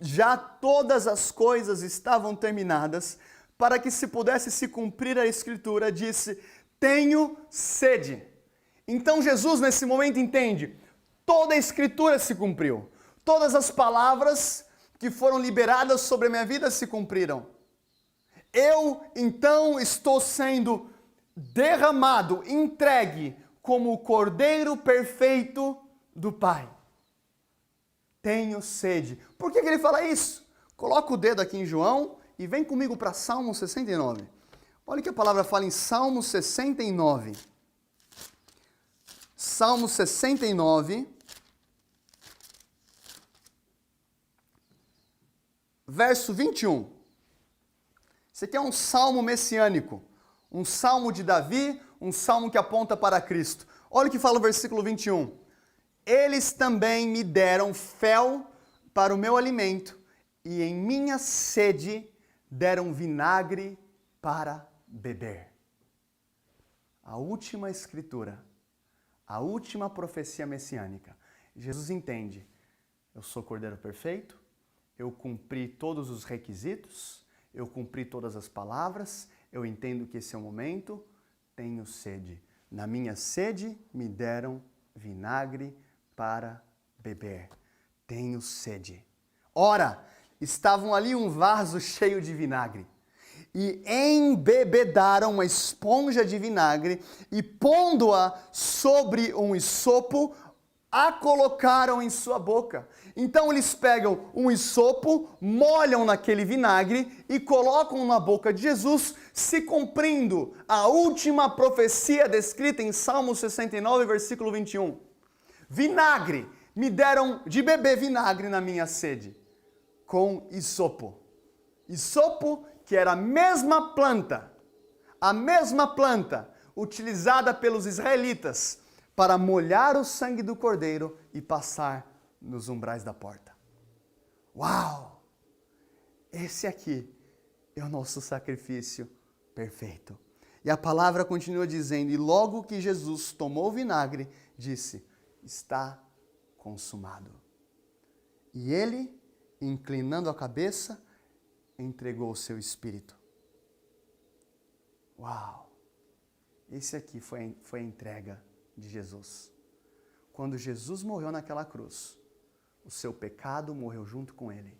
já todas as coisas estavam terminadas, para que se pudesse se cumprir a Escritura, disse: tenho sede. Então Jesus nesse momento entende, toda a Escritura se cumpriu. Todas as palavras que foram liberadas sobre a minha vida se cumpriram. Eu então estou sendo derramado, entregue como o Cordeiro perfeito do Pai. Tenho sede. Por que ele fala isso? Coloca o dedo aqui em João e vem comigo para Salmo 69. Olha o que a palavra fala em Salmo 69. Salmo 69, verso 21. Esse aqui é um salmo messiânico, um salmo de Davi, um salmo que aponta para Cristo. Olha o que fala o versículo 21. Eles também me deram fel para o meu alimento, e em minha sede deram vinagre para beber. A última escritura, a última profecia messiânica. Jesus entende, eu sou Cordeiro perfeito, eu cumpri todos os requisitos, eu cumpri todas as palavras, eu entendo que esse é o momento, tenho sede. Na minha sede me deram vinagre para beber. Tenho sede. Ora, estavam ali um vaso cheio de vinagre, e embebedaram uma esponja de vinagre, e pondo-a sobre um isopo, a colocaram em sua boca. Então eles pegam um isopo, molham naquele vinagre e colocam na boca de Jesus, se cumprindo a última profecia descrita em Salmo 69, versículo 21. Vinagre, me deram de beber vinagre na minha sede, com isopo. Isopo, que era a mesma planta utilizada pelos israelitas para molhar o sangue do cordeiro e passar nos umbrais da porta. Uau! Esse aqui é o nosso sacrifício perfeito. E a palavra continua dizendo, e logo que Jesus tomou o vinagre, disse, está consumado. E ele, inclinando a cabeça, entregou o seu espírito. Uau! Esse aqui foi a entrega de Jesus. Quando Jesus morreu naquela cruz, o seu pecado morreu junto com ele.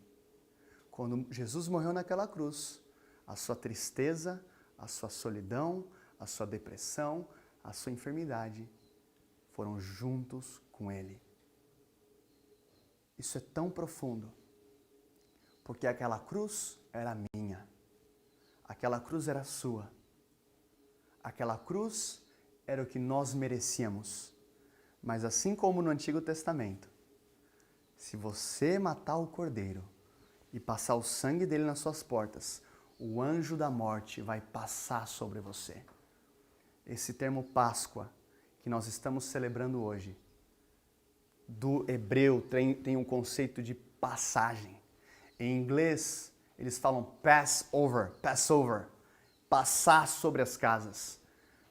Quando Jesus morreu naquela cruz, a sua tristeza, a sua solidão, a sua depressão, a sua enfermidade foram juntos com ele. Isso é tão profundo, porque aquela cruz era minha, aquela cruz era sua, aquela cruz era o que nós merecíamos. Mas assim como no Antigo Testamento, se você matar o cordeiro e passar o sangue dele nas suas portas, o anjo da morte vai passar sobre você. Esse termo Páscoa, que nós estamos celebrando hoje, do hebreu tem um conceito de passagem. Em inglês, eles falam Passover, passar sobre as casas.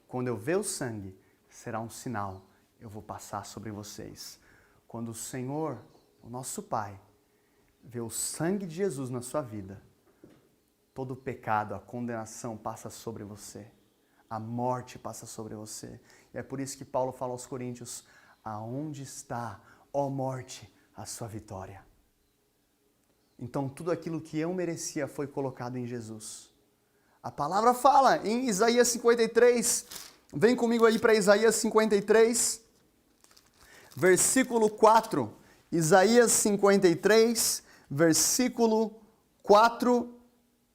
Quando eu ver o sangue, será um sinal, eu vou passar sobre vocês. Quando o Senhor, o nosso Pai, vê o sangue de Jesus na sua vida, todo o pecado, a condenação passa sobre você. A morte passa sobre você. E é por isso que Paulo fala aos Coríntios, aonde está, ó morte, a sua vitória? Então tudo aquilo que eu merecia foi colocado em Jesus. A palavra fala em Isaías 53, vem comigo aí para Isaías 53, versículo 4. Isaías 53, versículo 4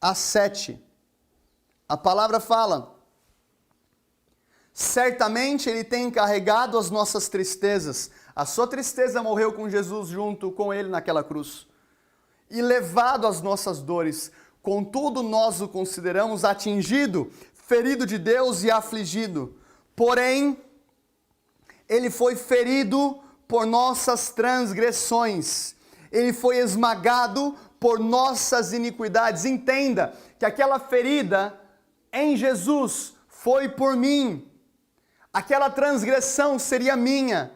a 7. A palavra fala, certamente Ele tem carregado as nossas tristezas. A sua tristeza morreu com Jesus junto com Ele naquela cruz. E levado as nossas dores. Contudo, nós o consideramos atingido, ferido de Deus e afligido. Porém, Ele foi ferido por nossas transgressões. Ele foi esmagado por nossas iniquidades. Entenda que aquela ferida em Jesus foi por mim. Aquela transgressão seria minha.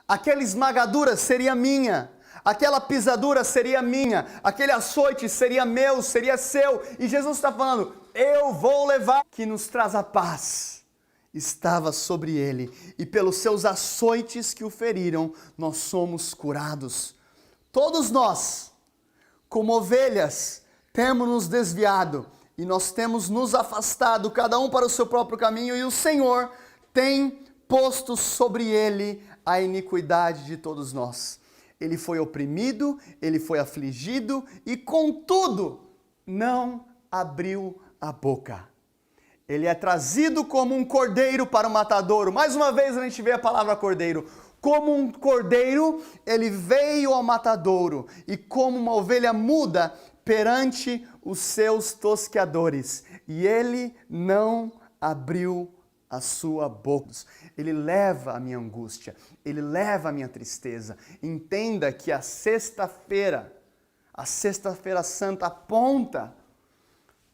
Aquela esmagadura seria minha. Aquela pisadura seria minha. Aquele açoite seria meu, seria seu. E Jesus está falando, eu vou levar. Que nos traz a paz. Estava sobre ele. E pelos seus açoites que o feriram, nós somos curados. Todos nós, como ovelhas, temos nos desviado. E nós temos nos afastado, cada um para o seu próprio caminho. E o Senhor tem posto sobre ele a iniquidade de todos nós. Ele foi oprimido, ele foi afligido e, contudo, não abriu a boca. Ele é trazido como um cordeiro para o matadouro. Mais uma vez a gente vê a palavra cordeiro. Como um cordeiro, ele veio ao matadouro. E como uma ovelha muda perante os seus tosqueadores. E ele não abriu a sua boca. Ele leva a minha angústia, ele leva a minha tristeza. Entenda que a sexta-feira santa aponta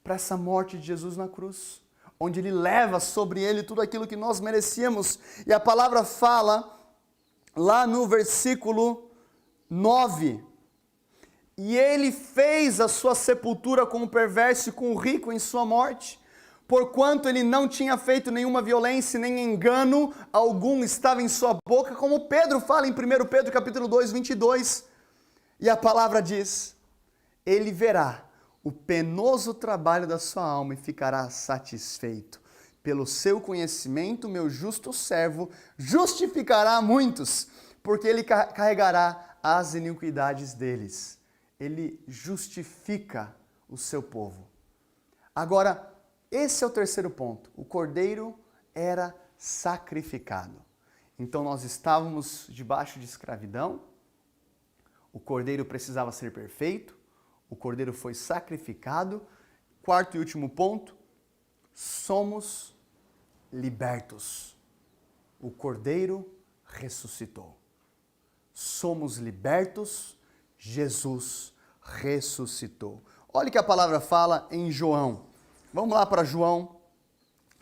para essa morte de Jesus na cruz, onde ele leva sobre ele tudo aquilo que nós merecíamos. E a palavra fala lá no versículo 9, e ele fez a sua sepultura com o perverso e com o rico em sua morte. Porquanto ele não tinha feito nenhuma violência, nem engano algum estava em sua boca, como Pedro fala em 1 Pedro capítulo 2, 22. E a palavra diz, ele verá o penoso trabalho da sua alma e ficará satisfeito. Pelo seu conhecimento, meu justo servo justificará muitos, porque ele carregará as iniquidades deles. Ele justifica o seu povo. Agora, esse é o terceiro ponto. O cordeiro era sacrificado. Então nós estávamos debaixo de escravidão. O cordeiro precisava ser perfeito. O cordeiro foi sacrificado. Quarto e último ponto. Somos libertos. O cordeiro ressuscitou. Somos libertos, Jesus ressuscitou. Olha o que a palavra fala em João. Vamos lá para João.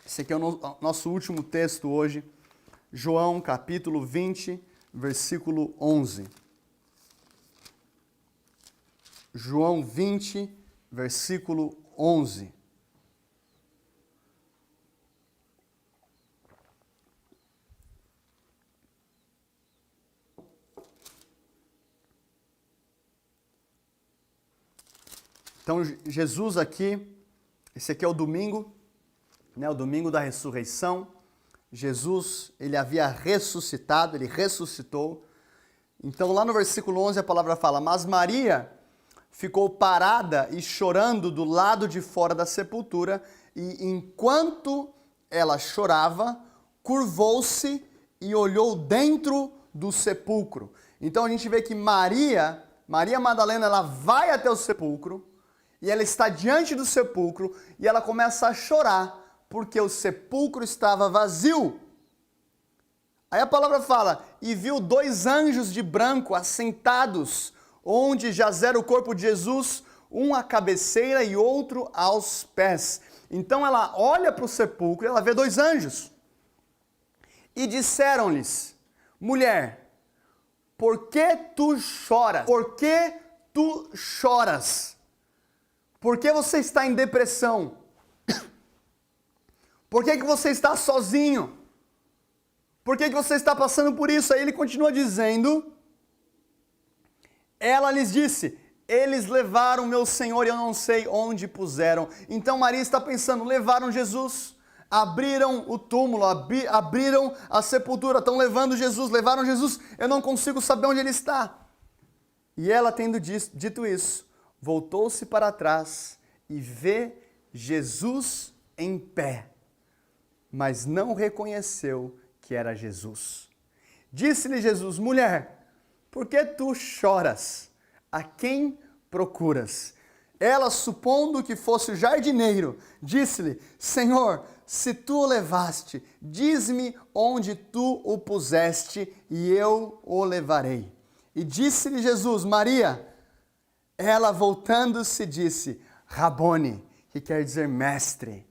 Esse aqui é o nosso último texto hoje. João, capítulo 20, versículo 11. João 20, versículo 11. Então, Jesus aqui, esse aqui é o domingo, né, o domingo da ressurreição. Jesus, ele havia ressuscitado, ele ressuscitou. Então, lá no versículo 11, a palavra fala: mas Maria ficou parada e chorando do lado de fora da sepultura, e enquanto ela chorava, curvou-se e olhou dentro do sepulcro. Então, a gente vê que Maria Madalena, ela vai até o sepulcro, e ela está diante do sepulcro, e ela começa a chorar, porque o sepulcro estava vazio. Aí a palavra fala: e viu 2 anjos de branco assentados, onde jazera o corpo de Jesus, um à cabeceira e outro aos pés. Então ela olha para o sepulcro e ela vê 2 anjos. E disseram-lhes: mulher, por que tu choras? Por que tu choras? Por que você está em depressão? Por que você está sozinho? Por que você está passando por isso? Aí ele continua dizendo: ela lhes disse: eles levaram meu Senhor e eu não sei onde puseram. Então Maria está pensando: levaram Jesus, abriram o túmulo, abriram a sepultura, estão levando Jesus, levaram Jesus, eu não consigo saber onde ele está. E ela, tendo dito isso, voltou-se para trás e vê Jesus em pé, mas não reconheceu que era Jesus. Disse-lhe Jesus: mulher, por que tu choras? A quem procuras? Ela, supondo que fosse o jardineiro, disse-lhe: Senhor, se tu o levaste, diz-me onde tu o puseste, e eu o levarei. E disse-lhe Jesus: Maria. Ela, voltando-se, disse: Rabone, que quer dizer mestre.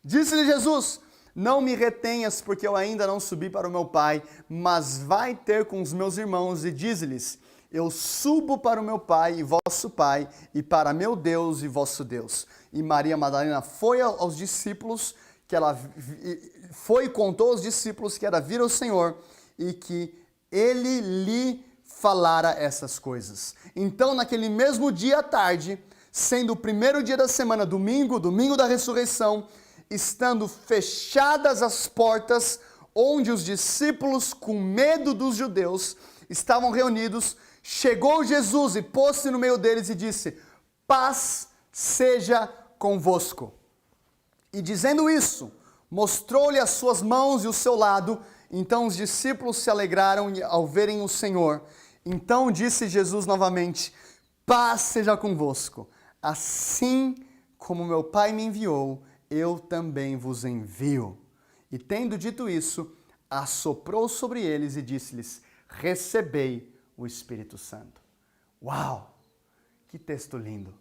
Disse-lhe Jesus: não me retenhas, porque eu ainda não subi para o meu Pai, mas vai ter com os meus irmãos e diz-lhes: eu subo para o meu Pai e vosso Pai, e para meu Deus e vosso Deus. E Maria Madalena foi aos discípulos, foi e contou aos discípulos que era vir ao Senhor e que ele lhe falara essas coisas. Então, naquele mesmo dia à tarde, sendo o primeiro dia da semana, domingo da ressurreição, estando fechadas as portas, onde os discípulos, com medo dos judeus, estavam reunidos, chegou Jesus e pôs-se no meio deles e disse: paz seja convosco. E dizendo isso, mostrou-lhe as suas mãos e o seu lado. Então os discípulos se alegraram ao verem o Senhor. Então disse Jesus novamente: paz seja convosco. Assim como meu Pai me enviou, eu também vos envio. E tendo dito isso, assoprou sobre eles e disse-lhes: recebei o Espírito Santo. Uau! Que texto lindo!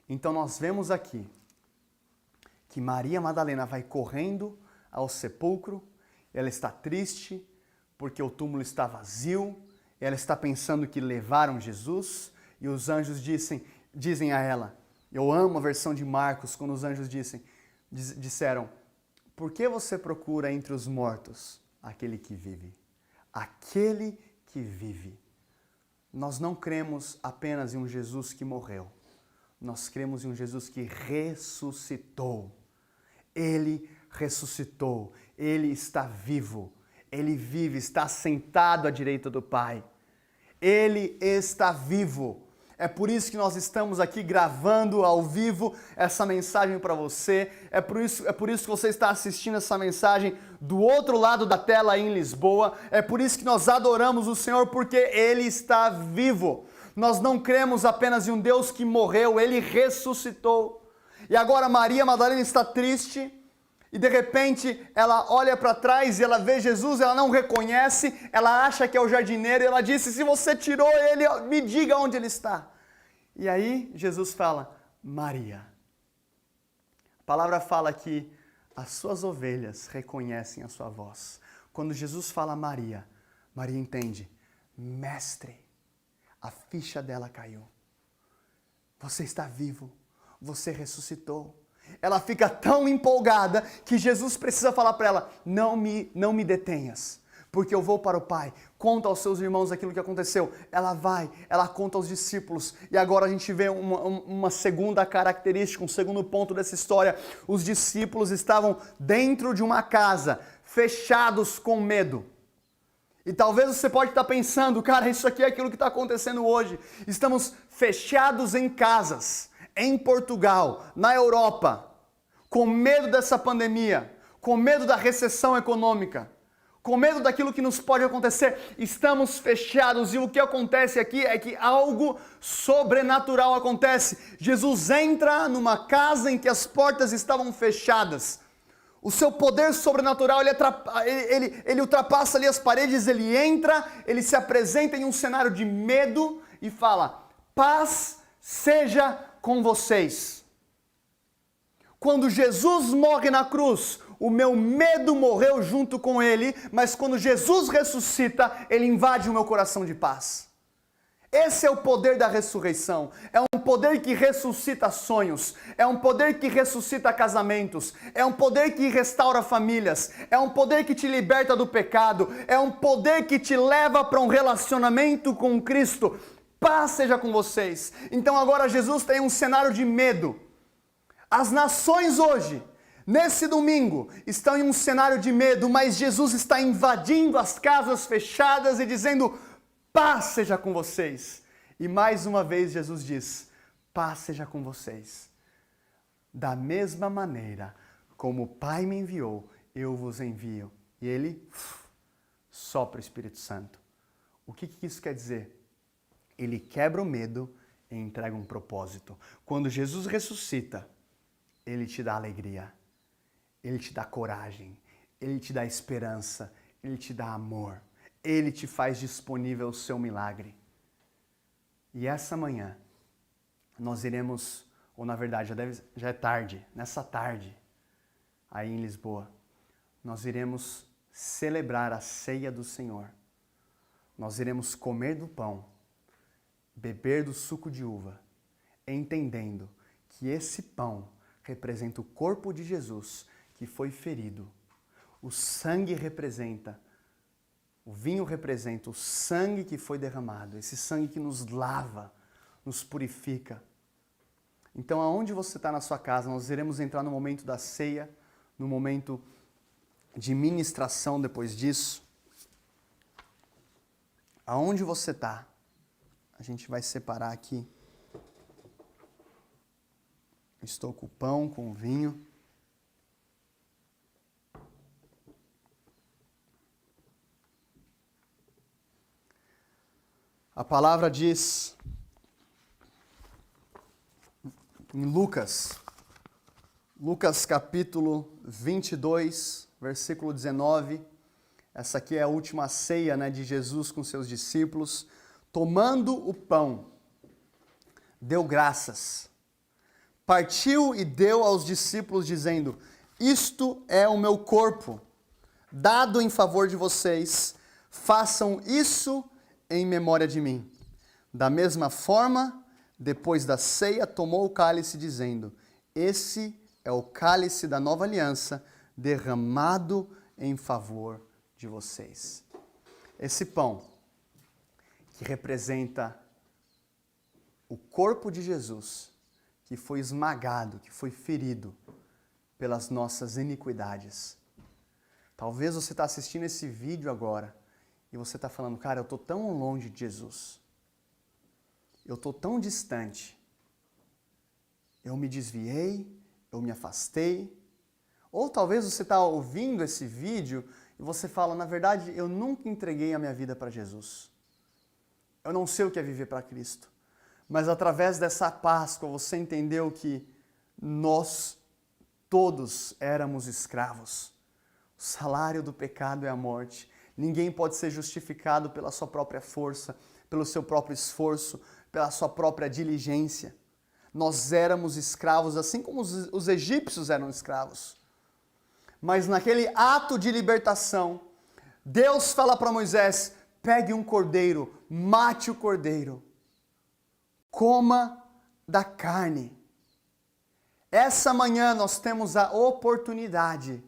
Então nós vemos aqui que Maria Madalena vai correndo ao sepulcro, ela está triste porque o túmulo está vazio, ela está pensando que levaram Jesus, e os anjos dizem a ela, eu amo a versão de Marcos, quando os anjos disseram: por que você procura entre os mortos aquele que vive? Aquele que vive. Nós não cremos apenas em um Jesus que morreu, nós cremos em um Jesus que ressuscitou. Ele ressuscitou, ele está vivo, ele vive, está sentado à direita do Pai. Ele está vivo. É por isso que nós estamos aqui gravando ao vivo essa mensagem para você. É por isso que você está assistindo essa mensagem do outro lado da tela aí em Lisboa. É por isso que nós adoramos o Senhor, porque Ele está vivo. Nós não cremos apenas em um Deus que morreu, Ele ressuscitou. E agora Maria Madalena está triste, E de repente ela olha para trás e ela vê Jesus, ela não reconhece, ela acha que é o jardineiro e ela disse: se você tirou ele, me diga onde ele está. E aí Jesus fala: Maria. A palavra fala que as suas ovelhas reconhecem a sua voz. Quando Jesus fala Maria, Maria entende: mestre, a ficha dela caiu. Você está vivo, você ressuscitou. Ela fica tão empolgada que Jesus precisa falar para ela: não me detenhas, porque eu vou para o Pai. Conta aos seus irmãos aquilo que aconteceu. Ela vai, ela conta aos discípulos. E agora a gente vê uma segunda característica, um segundo ponto dessa história. Os discípulos estavam dentro de uma casa, fechados com medo. E talvez você pode estar pensando: cara, isso aqui é aquilo que está acontecendo hoje. Estamos fechados em casas, em Portugal, na Europa, com medo dessa pandemia, com medo da recessão econômica, com medo daquilo que nos pode acontecer. Estamos fechados e o que acontece aqui é que algo sobrenatural acontece. Jesus entra numa casa em que as portas estavam fechadas. O seu poder sobrenatural, ele ultrapassa ali as paredes, ele entra, ele se apresenta em um cenário de medo e fala: paz seja com vocês. Quando Jesus morre na cruz, o meu medo morreu junto com ele, mas quando Jesus ressuscita, ele invade o meu coração de paz. Esse é o poder da ressurreição. É um poder que ressuscita sonhos. É um poder que ressuscita casamentos. É um poder que restaura famílias. É um poder que te liberta do pecado. É um poder que te leva para um relacionamento com Cristo. Paz seja com vocês. Então agora Jesus tem um cenário de medo. As nações hoje, nesse domingo, estão em um cenário de medo, mas Jesus está invadindo as casas fechadas e dizendo: paz seja com vocês. E mais uma vez Jesus diz: paz seja com vocês. Da mesma maneira como o Pai me enviou, eu vos envio. E ele sopra o Espírito Santo. O que isso quer dizer? Ele quebra o medo e entrega um propósito. Quando Jesus ressuscita, ele te dá alegria, ele te dá coragem, ele te dá esperança, ele te dá amor. Ele te faz disponível o seu milagre. E essa manhã, nós iremos, ou na verdade já é tarde, nessa tarde, aí em Lisboa, nós iremos celebrar a ceia do Senhor. Nós iremos comer do pão, beber do suco de uva, entendendo que esse pão representa o corpo de Jesus que foi ferido. O sangue representa O vinho representa o sangue que foi derramado, esse sangue que nos lava, nos purifica. Então, aonde você está na sua casa, nós iremos entrar no momento da ceia, no momento de ministração depois disso. Aonde você está, a gente vai separar aqui. Estou com o pão, com o vinho. A palavra diz em Lucas capítulo 22, versículo 19, essa aqui é a última ceia, de Jesus com seus discípulos. Tomando o pão, deu graças, partiu e deu aos discípulos, dizendo: isto é o meu corpo, dado em favor de vocês, façam isso em memória de mim. Da mesma forma, depois da ceia, tomou o cálice, dizendo: esse é o cálice da nova aliança, derramado em favor de vocês. Esse pão, que representa o corpo de Jesus, que foi esmagado, que foi ferido pelas nossas iniquidades. Talvez você está assistindo esse vídeo agora e você está falando: cara, eu estou tão longe de Jesus. Eu estou tão distante. Eu me desviei, eu me afastei. Ou talvez você está ouvindo esse vídeo e você fala: na verdade, eu nunca entreguei a minha vida para Jesus. Eu não sei o que é viver para Cristo. Mas através dessa Páscoa você entendeu que nós todos éramos escravos. O salário do pecado é a morte. Ninguém pode ser justificado pela sua própria força, pelo seu próprio esforço, pela sua própria diligência. Nós éramos escravos, assim como os egípcios eram escravos. Mas naquele ato de libertação, Deus fala para Moisés: pegue um cordeiro, mate o cordeiro, coma da carne. Essa manhã nós temos a oportunidade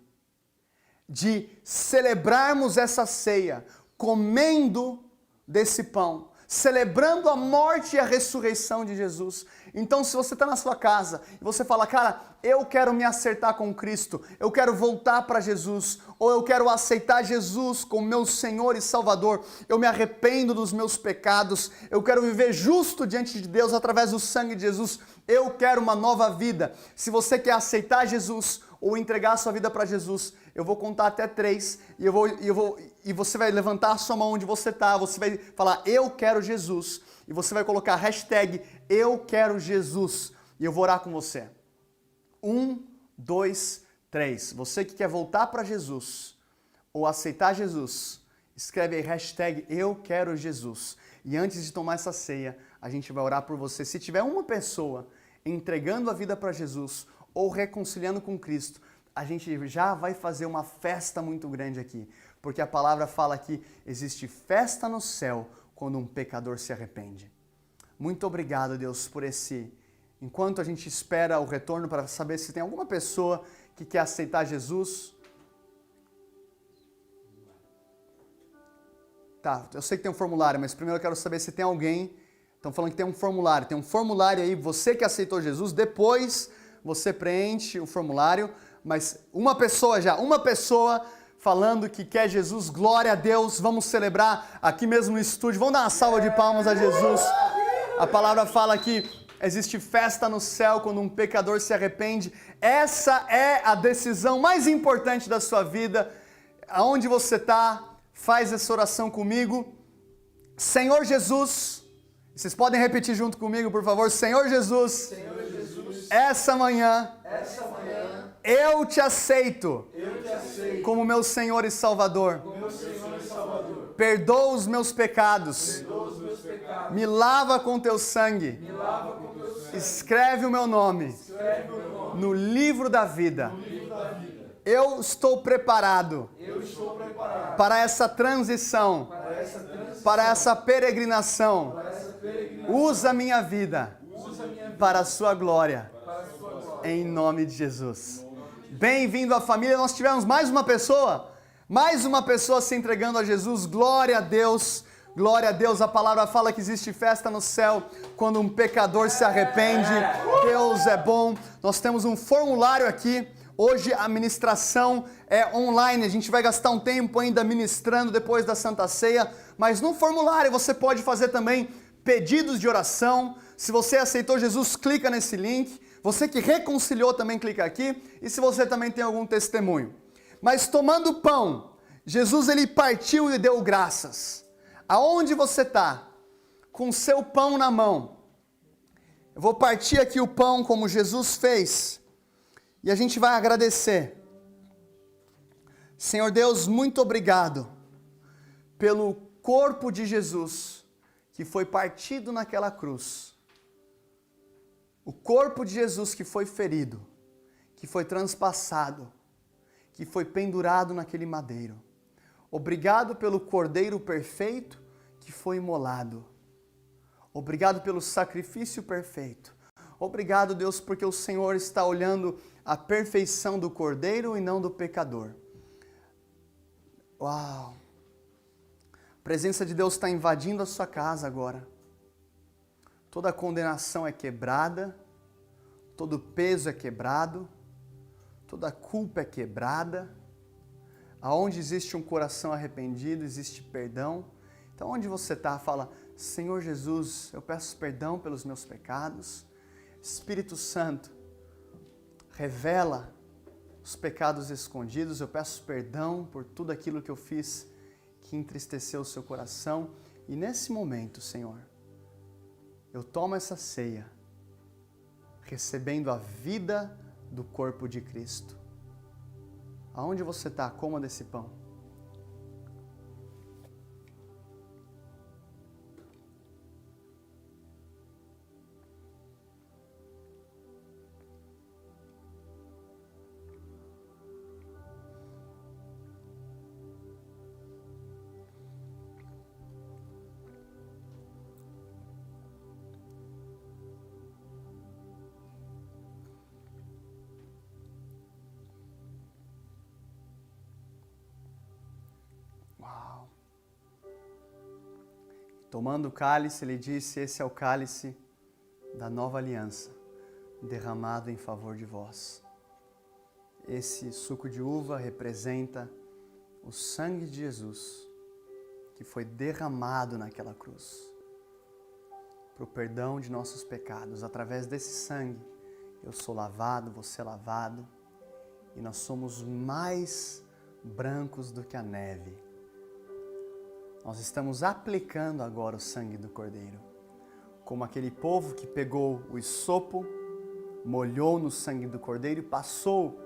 de celebrarmos essa ceia, comendo desse pão, celebrando a morte e a ressurreição de Jesus. Então, se você está na sua casa e você fala: cara, eu quero me acertar com Cristo, eu quero voltar para Jesus, ou eu quero aceitar Jesus como meu Senhor e Salvador, eu me arrependo dos meus pecados, eu quero viver justo diante de Deus através do sangue de Jesus, eu quero uma nova vida. Se você quer aceitar Jesus ou entregar a sua vida para Jesus, eu vou contar até 3 e você vai levantar a sua mão onde você está, você vai falar: eu quero Jesus, e você vai colocar hashtag eu quero Jesus, e eu vou orar com você. 1, 2, 3. Você que quer voltar para Jesus ou aceitar Jesus, escreve aí hashtag eu quero Jesus. E antes de tomar essa ceia, a gente vai orar por você. Se tiver uma pessoa entregando a vida para Jesus ou reconciliando com Cristo, a gente já vai fazer uma festa muito grande aqui, porque a palavra fala que existe festa no céu quando um pecador se arrepende. Muito obrigado, Deus, por enquanto a gente espera o retorno para saber se tem alguma pessoa que quer aceitar Jesus. Tá, eu sei que tem um formulário, mas primeiro eu quero saber se tem alguém. Estão falando que tem um formulário aí, você que aceitou Jesus, depois você preenche o formulário, mas uma pessoa falando que quer Jesus, glória a Deus, vamos celebrar aqui mesmo no estúdio, vamos dar uma salva de palmas a Jesus. A palavra fala que existe festa no céu quando um pecador se arrepende. Essa é a decisão mais importante da sua vida. Aonde você está, faz essa oração comigo. Senhor Jesus, vocês podem repetir junto comigo, por favor? Senhor Jesus, essa manhã, eu te aceito como meu Senhor e Salvador. Perdoa os meus pecados. Me lava com teu sangue. Escreve o meu nome no livro da vida. Eu estou preparado para essa transição, para essa peregrinação. Usa a minha vida para a sua glória. Em nome de Jesus. Bem-vindo à família. Nós tivemos mais uma pessoa se entregando a Jesus. Glória a Deus. Glória a Deus. A palavra fala que existe festa no céu quando um pecador se arrepende. Deus é bom. Nós temos um formulário aqui. Hoje a ministração é online. A gente vai gastar um tempo ainda ministrando depois da Santa Ceia. Mas no formulário você pode fazer também pedidos de oração. Se você aceitou Jesus, clica nesse link. Você que reconciliou também clica aqui. E se você também tem algum testemunho. Mas tomando o pão, Jesus ele partiu e deu graças. Aonde você está? Com o seu pão na mão. Eu vou partir aqui o pão como Jesus fez. E a gente vai agradecer. Senhor Deus, muito obrigado pelo corpo de Jesus que foi partido naquela cruz. O corpo de Jesus que foi ferido, que foi transpassado, que foi pendurado naquele madeiro. Obrigado pelo Cordeiro perfeito que foi imolado. Obrigado pelo sacrifício perfeito. Obrigado, Deus, porque o Senhor está olhando a perfeição do Cordeiro e não do pecador. Uau! A presença de Deus está invadindo a sua casa agora. Toda condenação é quebrada, todo peso é quebrado, toda culpa é quebrada. Aonde existe um coração arrependido, existe perdão. Então, onde você está, fala: Senhor Jesus, eu peço perdão pelos meus pecados. Espírito Santo, revela os pecados escondidos. Eu peço perdão por tudo aquilo que eu fiz que entristeceu o seu coração. E nesse momento, Senhor, eu tomo essa ceia, recebendo a vida do corpo de Cristo. Aonde você está, coma desse pão. Uau! Tomando o cálice, ele disse: esse é o cálice da nova aliança, derramado em favor de vós. Esse suco de uva representa o sangue de Jesus, que foi derramado naquela cruz, para o perdão de nossos pecados. Através desse sangue, eu sou lavado, você é lavado, e nós somos mais brancos do que a neve. Nós estamos aplicando agora o sangue do Cordeiro, como aquele povo que pegou o hisopo, molhou no sangue do Cordeiro e passou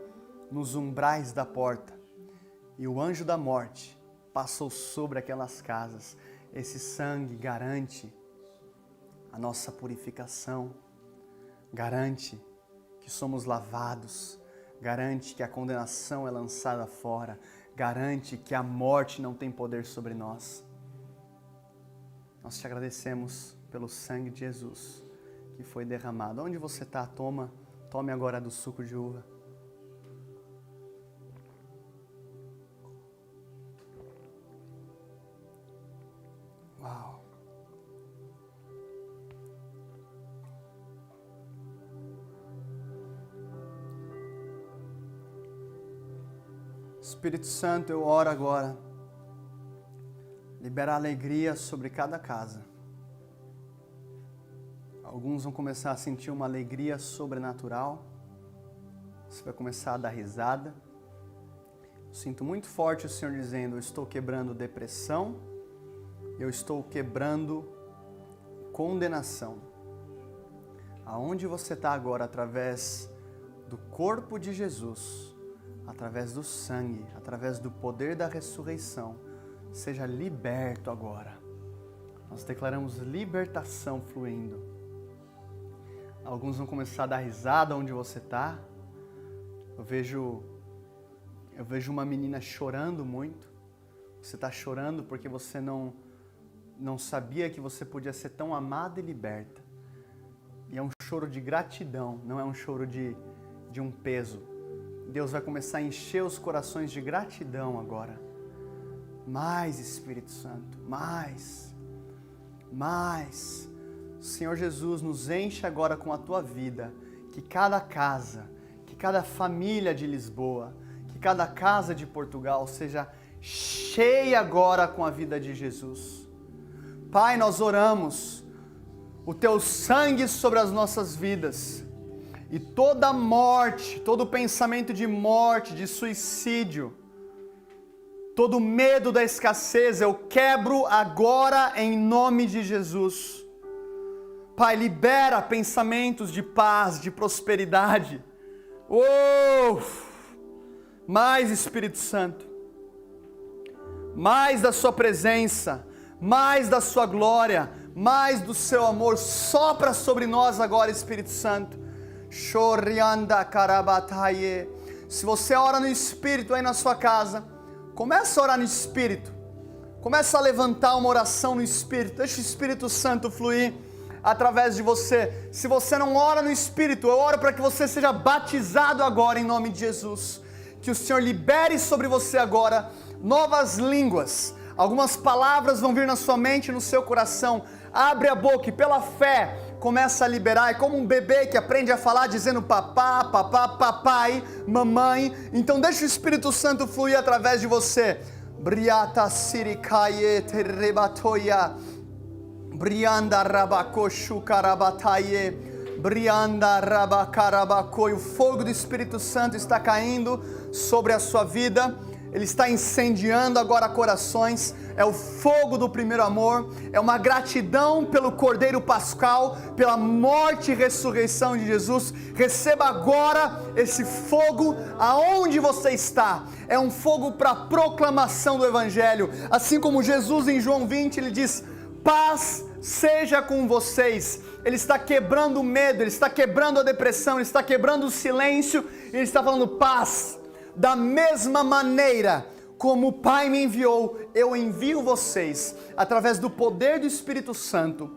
nos umbrais da porta. E o anjo da morte passou sobre aquelas casas. Esse sangue garante a nossa purificação, garante que somos lavados, garante que a condenação é lançada fora, garante que a morte não tem poder sobre nós. Nós te agradecemos pelo sangue de Jesus que foi derramado. Onde você está, tome agora do suco de uva. Uau! Espírito Santo, eu oro agora. Libera alegria sobre cada casa. Alguns vão começar a sentir uma alegria sobrenatural. Você vai começar a dar risada. Eu sinto muito forte o Senhor dizendo: eu estou quebrando depressão, eu estou quebrando condenação. Aonde você está agora, através do corpo de Jesus, através do sangue, através do poder da ressurreição, seja liberto agora. Nós declaramos libertação fluindo. Alguns vão começar a dar risada onde você está. Eu vejo uma menina chorando muito. Você está chorando porque você não sabia que você podia ser tão amada e liberta. E é um choro de gratidão, não é um choro de um peso. Deus vai começar a encher os corações de gratidão agora. Mais, Espírito Santo, mais. Senhor Jesus, nos enche agora com a Tua vida, que cada casa, que cada família de Lisboa, que cada casa de Portugal seja cheia agora com a vida de Jesus. Pai, nós oramos o Teu sangue sobre as nossas vidas, e toda morte, todo pensamento de morte, de suicídio, todo medo da escassez, eu quebro agora em nome de Jesus. Pai, libera pensamentos de paz, de prosperidade. Mais Espírito Santo, mais da Sua presença, mais da Sua glória, mais do Seu amor, sopra sobre nós agora, Espírito Santo. Shorianda karabataye. Se você ora no Espírito aí na sua casa, começa a orar no Espírito. Começa a levantar uma oração no Espírito. Deixa o Espírito Santo fluir através de você. Se você não ora no Espírito, eu oro para que você seja batizado agora em nome de Jesus. Que o Senhor libere sobre você agora novas línguas. Algumas palavras vão vir na sua mente e no seu coração. Abre a boca e pela fé começa a liberar. É como um bebê que aprende a falar dizendo papá, papá, papai, mamãe. Então deixa o Espírito Santo fluir através de você. Briata sirikaye terebatoya. Brianda rabakoshu karabataye. Brianda rabakarabakoy. O fogo do Espírito Santo está caindo sobre a sua vida. Ele está incendiando agora corações, é o fogo do primeiro amor, é uma gratidão pelo Cordeiro Pascal, pela morte e ressurreição de Jesus. Receba agora esse fogo aonde você está, é um fogo para a proclamação do Evangelho, assim como Jesus em João 20, ele diz, paz seja com vocês. Ele está quebrando o medo, ele está quebrando a depressão, ele está quebrando o silêncio, ele está falando paz. Da mesma maneira como o Pai me enviou, eu envio vocês, através do poder do Espírito Santo.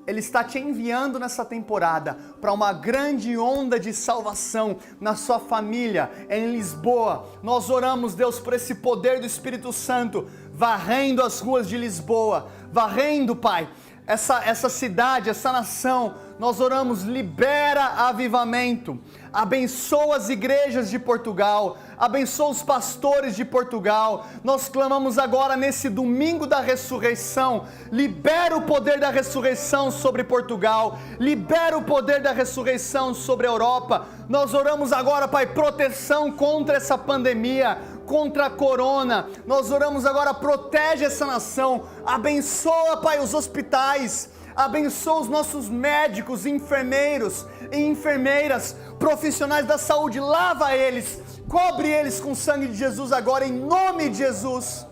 Ele está te enviando nessa temporada para uma grande onda de salvação na sua família, em Lisboa. Nós oramos, Deus, por esse poder do Espírito Santo, varrendo as ruas de Lisboa, varrendo, Pai, essa cidade, essa nação. Nós oramos, libera avivamento, abençoa as igrejas de Portugal, abençoa os pastores de Portugal. Nós clamamos agora nesse domingo da ressurreição, libera o poder da ressurreição sobre Portugal, libera o poder da ressurreição sobre a Europa. Nós oramos agora, Pai, proteção contra essa pandemia, contra a corona. Nós oramos agora, protege essa nação, abençoa, Pai, os hospitais, abençoa os nossos médicos, enfermeiros e enfermeiras, profissionais da saúde, lava eles, cobre eles com o sangue de Jesus agora, em nome de Jesus.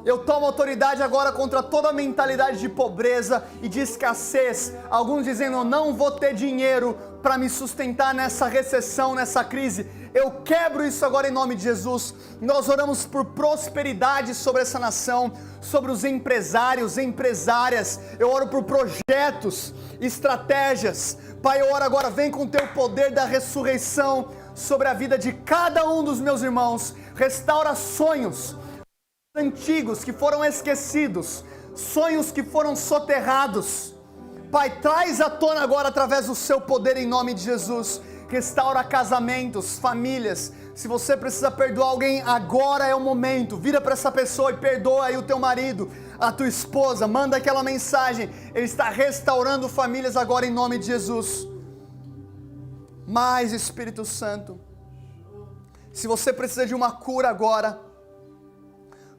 Eu tomo autoridade agora contra toda a mentalidade de pobreza e de escassez. Alguns dizendo, eu não vou ter dinheiro para me sustentar nessa recessão, nessa crise. Eu quebro isso agora em nome de Jesus. Nós oramos por prosperidade sobre essa nação, sobre os empresários, empresárias. Eu oro por projetos, estratégias. Pai, eu oro agora, vem com o teu poder da ressurreição sobre a vida de cada um dos meus irmãos. Restaura sonhos antigos que foram esquecidos, sonhos que foram soterrados. Pai, traz à tona agora através do seu poder em nome de Jesus. Restaura casamentos, famílias. Se você precisa perdoar alguém, agora é o momento. Vira para essa pessoa e perdoa aí o teu marido, a tua esposa, manda aquela mensagem. Ele está restaurando famílias agora em nome de Jesus. Mais Espírito Santo. Se você precisa de uma cura agora,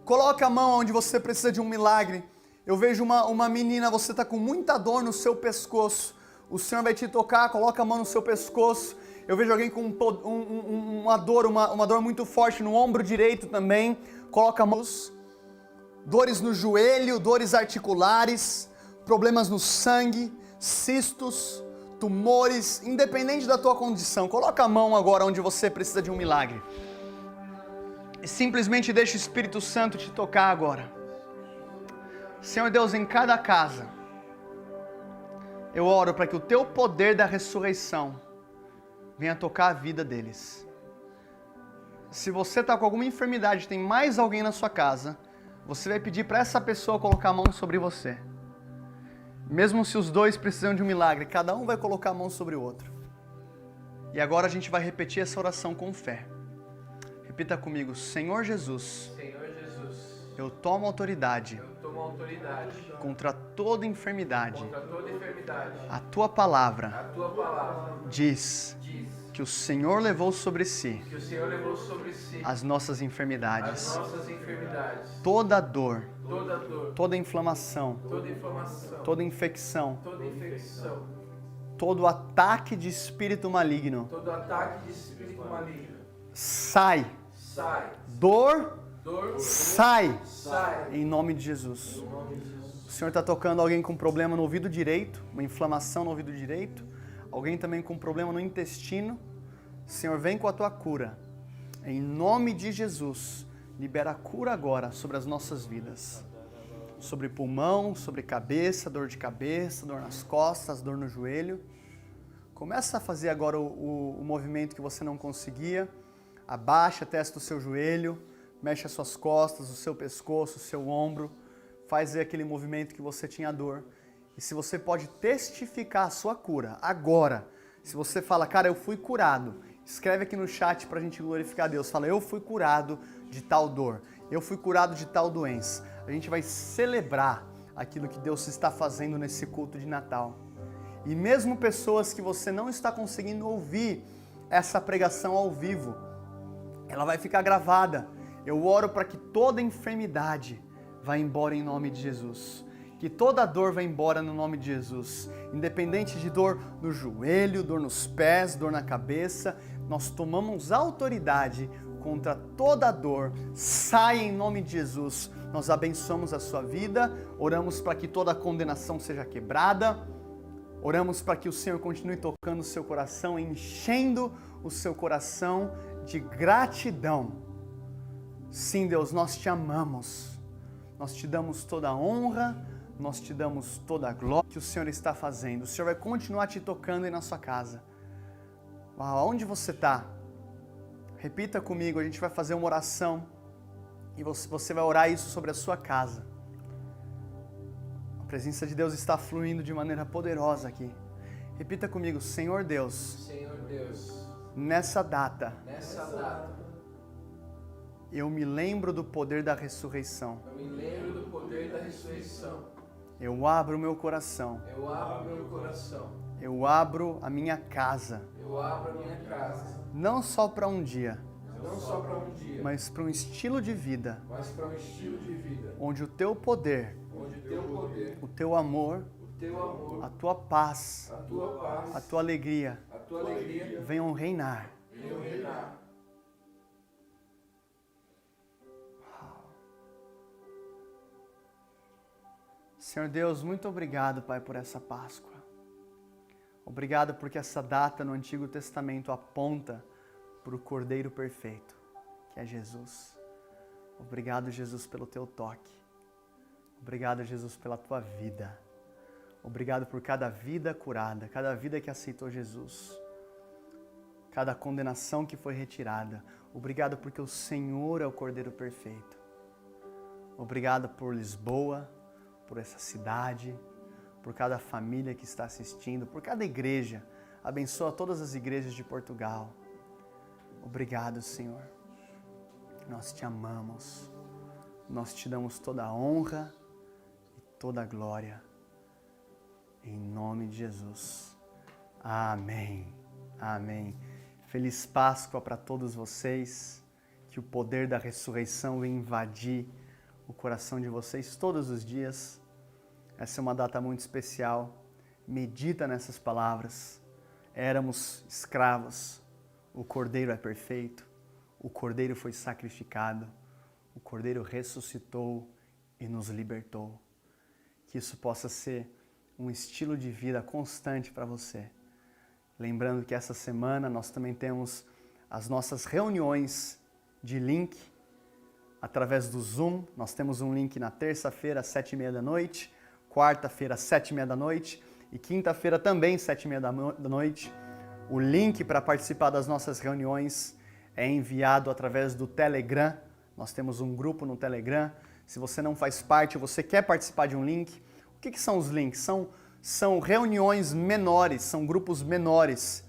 coloca a mão onde você precisa de um milagre. Eu vejo uma menina, você está com muita dor no seu pescoço. O Senhor vai te tocar, coloca a mão no seu pescoço. Eu vejo alguém com uma dor muito forte no ombro direito também. Coloca a mão. Dores no joelho, dores articulares, problemas no sangue, cistos, tumores, independente da tua condição. Coloca a mão agora onde você precisa de um milagre. E simplesmente deixa o Espírito Santo te tocar agora. Senhor Deus, em cada casa, eu oro para que o teu poder da ressurreição venha tocar a vida deles. Se você está com alguma enfermidade, tem mais alguém na sua casa, você vai pedir para essa pessoa colocar a mão sobre você. Mesmo se os dois precisam de um milagre, cada um vai colocar a mão sobre o outro. E agora a gente vai repetir essa oração com fé. Repita comigo, Senhor Jesus, eu tomo autoridade contra toda enfermidade. A tua palavra diz que o Senhor levou sobre si as nossas enfermidades. Toda dor, toda inflamação, toda infecção, todo ataque de espírito maligno, sai. Dor, sai. Em nome de Jesus. O Senhor está tocando alguém com problema no ouvido direito, uma inflamação no ouvido direito. Alguém também com problema no intestino. Senhor, vem com a tua cura. Em nome de Jesus, libera a cura agora sobre as nossas vidas. Sobre pulmão, sobre cabeça, dor de cabeça, dor nas costas, dor no joelho. Começa a fazer agora o movimento que você não conseguia. Abaixa a testa do seu joelho, mexe as suas costas, o seu pescoço, o seu ombro. Faz aquele movimento que você tinha dor. E se você pode testificar a sua cura agora, se você fala, cara, eu fui curado, escreve aqui no chat pra gente glorificar a Deus. Fala, eu fui curado de tal dor, eu fui curado de tal doença. A gente vai celebrar aquilo que Deus está fazendo nesse culto de Natal. E mesmo pessoas que você não está conseguindo ouvir essa pregação ao vivo. Ela vai ficar gravada. Eu oro para que toda enfermidade vá embora em nome de Jesus. Que toda dor vá embora no nome de Jesus. Independente de dor no joelho, dor nos pés, dor na cabeça, nós tomamos autoridade contra toda dor. Saia em nome de Jesus. Nós abençoamos a sua vida. Oramos para que toda condenação seja quebrada. Oramos para que o Senhor continue tocando o seu coração, enchendo o seu coração de gratidão. Sim, Deus, nós te amamos. Nós te damos toda a honra, nós te damos toda a glória que o Senhor está fazendo. O Senhor vai continuar te tocando aí na sua casa. Aonde você está? Repita comigo, a gente vai fazer uma oração e você vai orar isso sobre a sua casa. A presença de Deus está fluindo de maneira poderosa aqui. Repita comigo, Senhor Deus, nessa data, eu me lembro do poder da ressurreição. Eu abro o meu coração. Eu abro a minha casa. Não só para um dia, mas para um estilo de vida, onde o teu poder, o teu amor, a tua paz, a tua alegria venham reinar. Senhor Deus, muito obrigado, Pai, por essa Páscoa. Obrigado porque essa data no Antigo Testamento aponta para o Cordeiro Perfeito, que é Jesus. Obrigado, Jesus, pelo teu toque. Obrigado, Jesus, pela tua vida. Obrigado por cada vida curada, cada vida que aceitou Jesus. Cada condenação que foi retirada. Obrigado porque o Senhor é o Cordeiro Perfeito. Obrigado por Lisboa, por essa cidade, por cada família que está assistindo, por cada igreja. Abençoa todas as igrejas de Portugal. Obrigado, Senhor. Nós te amamos. Nós te damos toda a honra e toda a glória. Em nome de Jesus. Amém. Amém. Feliz Páscoa para todos vocês. Que o poder da ressurreição venha invadir o coração de vocês todos os dias. Essa é uma data muito especial. Medita nessas palavras. Éramos escravos. O Cordeiro é perfeito. O Cordeiro foi sacrificado. O Cordeiro ressuscitou e nos libertou. Que isso possa ser um estilo de vida constante para você. Lembrando que essa semana nós também temos as nossas reuniões de link através do Zoom. Nós temos um link na terça-feira às 7h30 da noite, quarta-feira às 7h30 da noite e quinta-feira também às 7h30 da noite. O link para participar das nossas reuniões é enviado através do Telegram. Nós temos um grupo no Telegram. Se você não faz parte, você quer participar de um link, o que são os links? São reuniões menores, são grupos menores,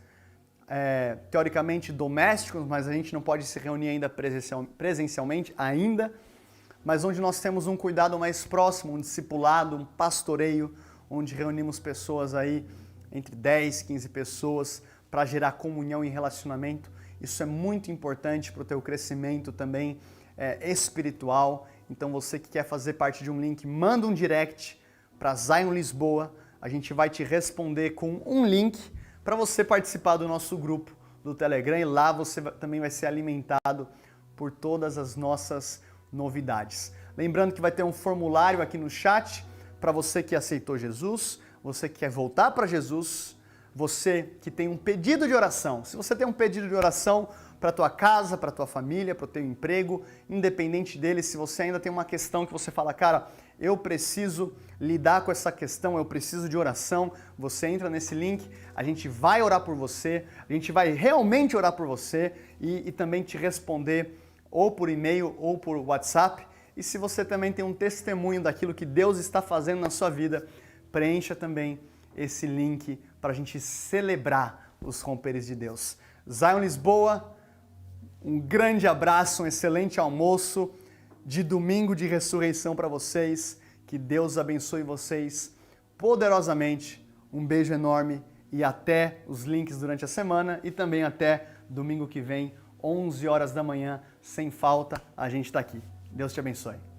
teoricamente domésticos, mas a gente não pode se reunir ainda presencialmente, mas onde nós temos um cuidado mais próximo, um discipulado, um pastoreio, onde reunimos pessoas aí, entre 10, 15 pessoas, para gerar comunhão e relacionamento. Isso é muito importante para o teu crescimento também espiritual. Então você que quer fazer parte de um link, manda um direct para Zion Lisboa. A gente vai te responder com um link para você participar do nosso grupo do Telegram e lá você também vai ser alimentado por todas as nossas novidades. Lembrando que vai ter um formulário aqui no chat para você que aceitou Jesus, você que quer voltar para Jesus, você que tem um pedido de oração. Se você tem um pedido de oração para a tua casa, para a tua família, para o teu emprego, independente dele, se você ainda tem uma questão que você fala, cara, eu preciso lidar com essa questão, eu preciso de oração, você entra nesse link, a gente vai orar por você, a gente vai realmente orar por você e também te responder ou por e-mail ou por WhatsApp. E se você também tem um testemunho daquilo que Deus está fazendo na sua vida, preencha também esse link para a gente celebrar os romperes de Deus. Zion Lisboa, um grande abraço, um excelente almoço de domingo de ressurreição para vocês. Que Deus abençoe vocês poderosamente. Um beijo enorme e até os links durante a semana e também até domingo que vem, 11 horas da manhã, sem falta, a gente está aqui. Deus te abençoe.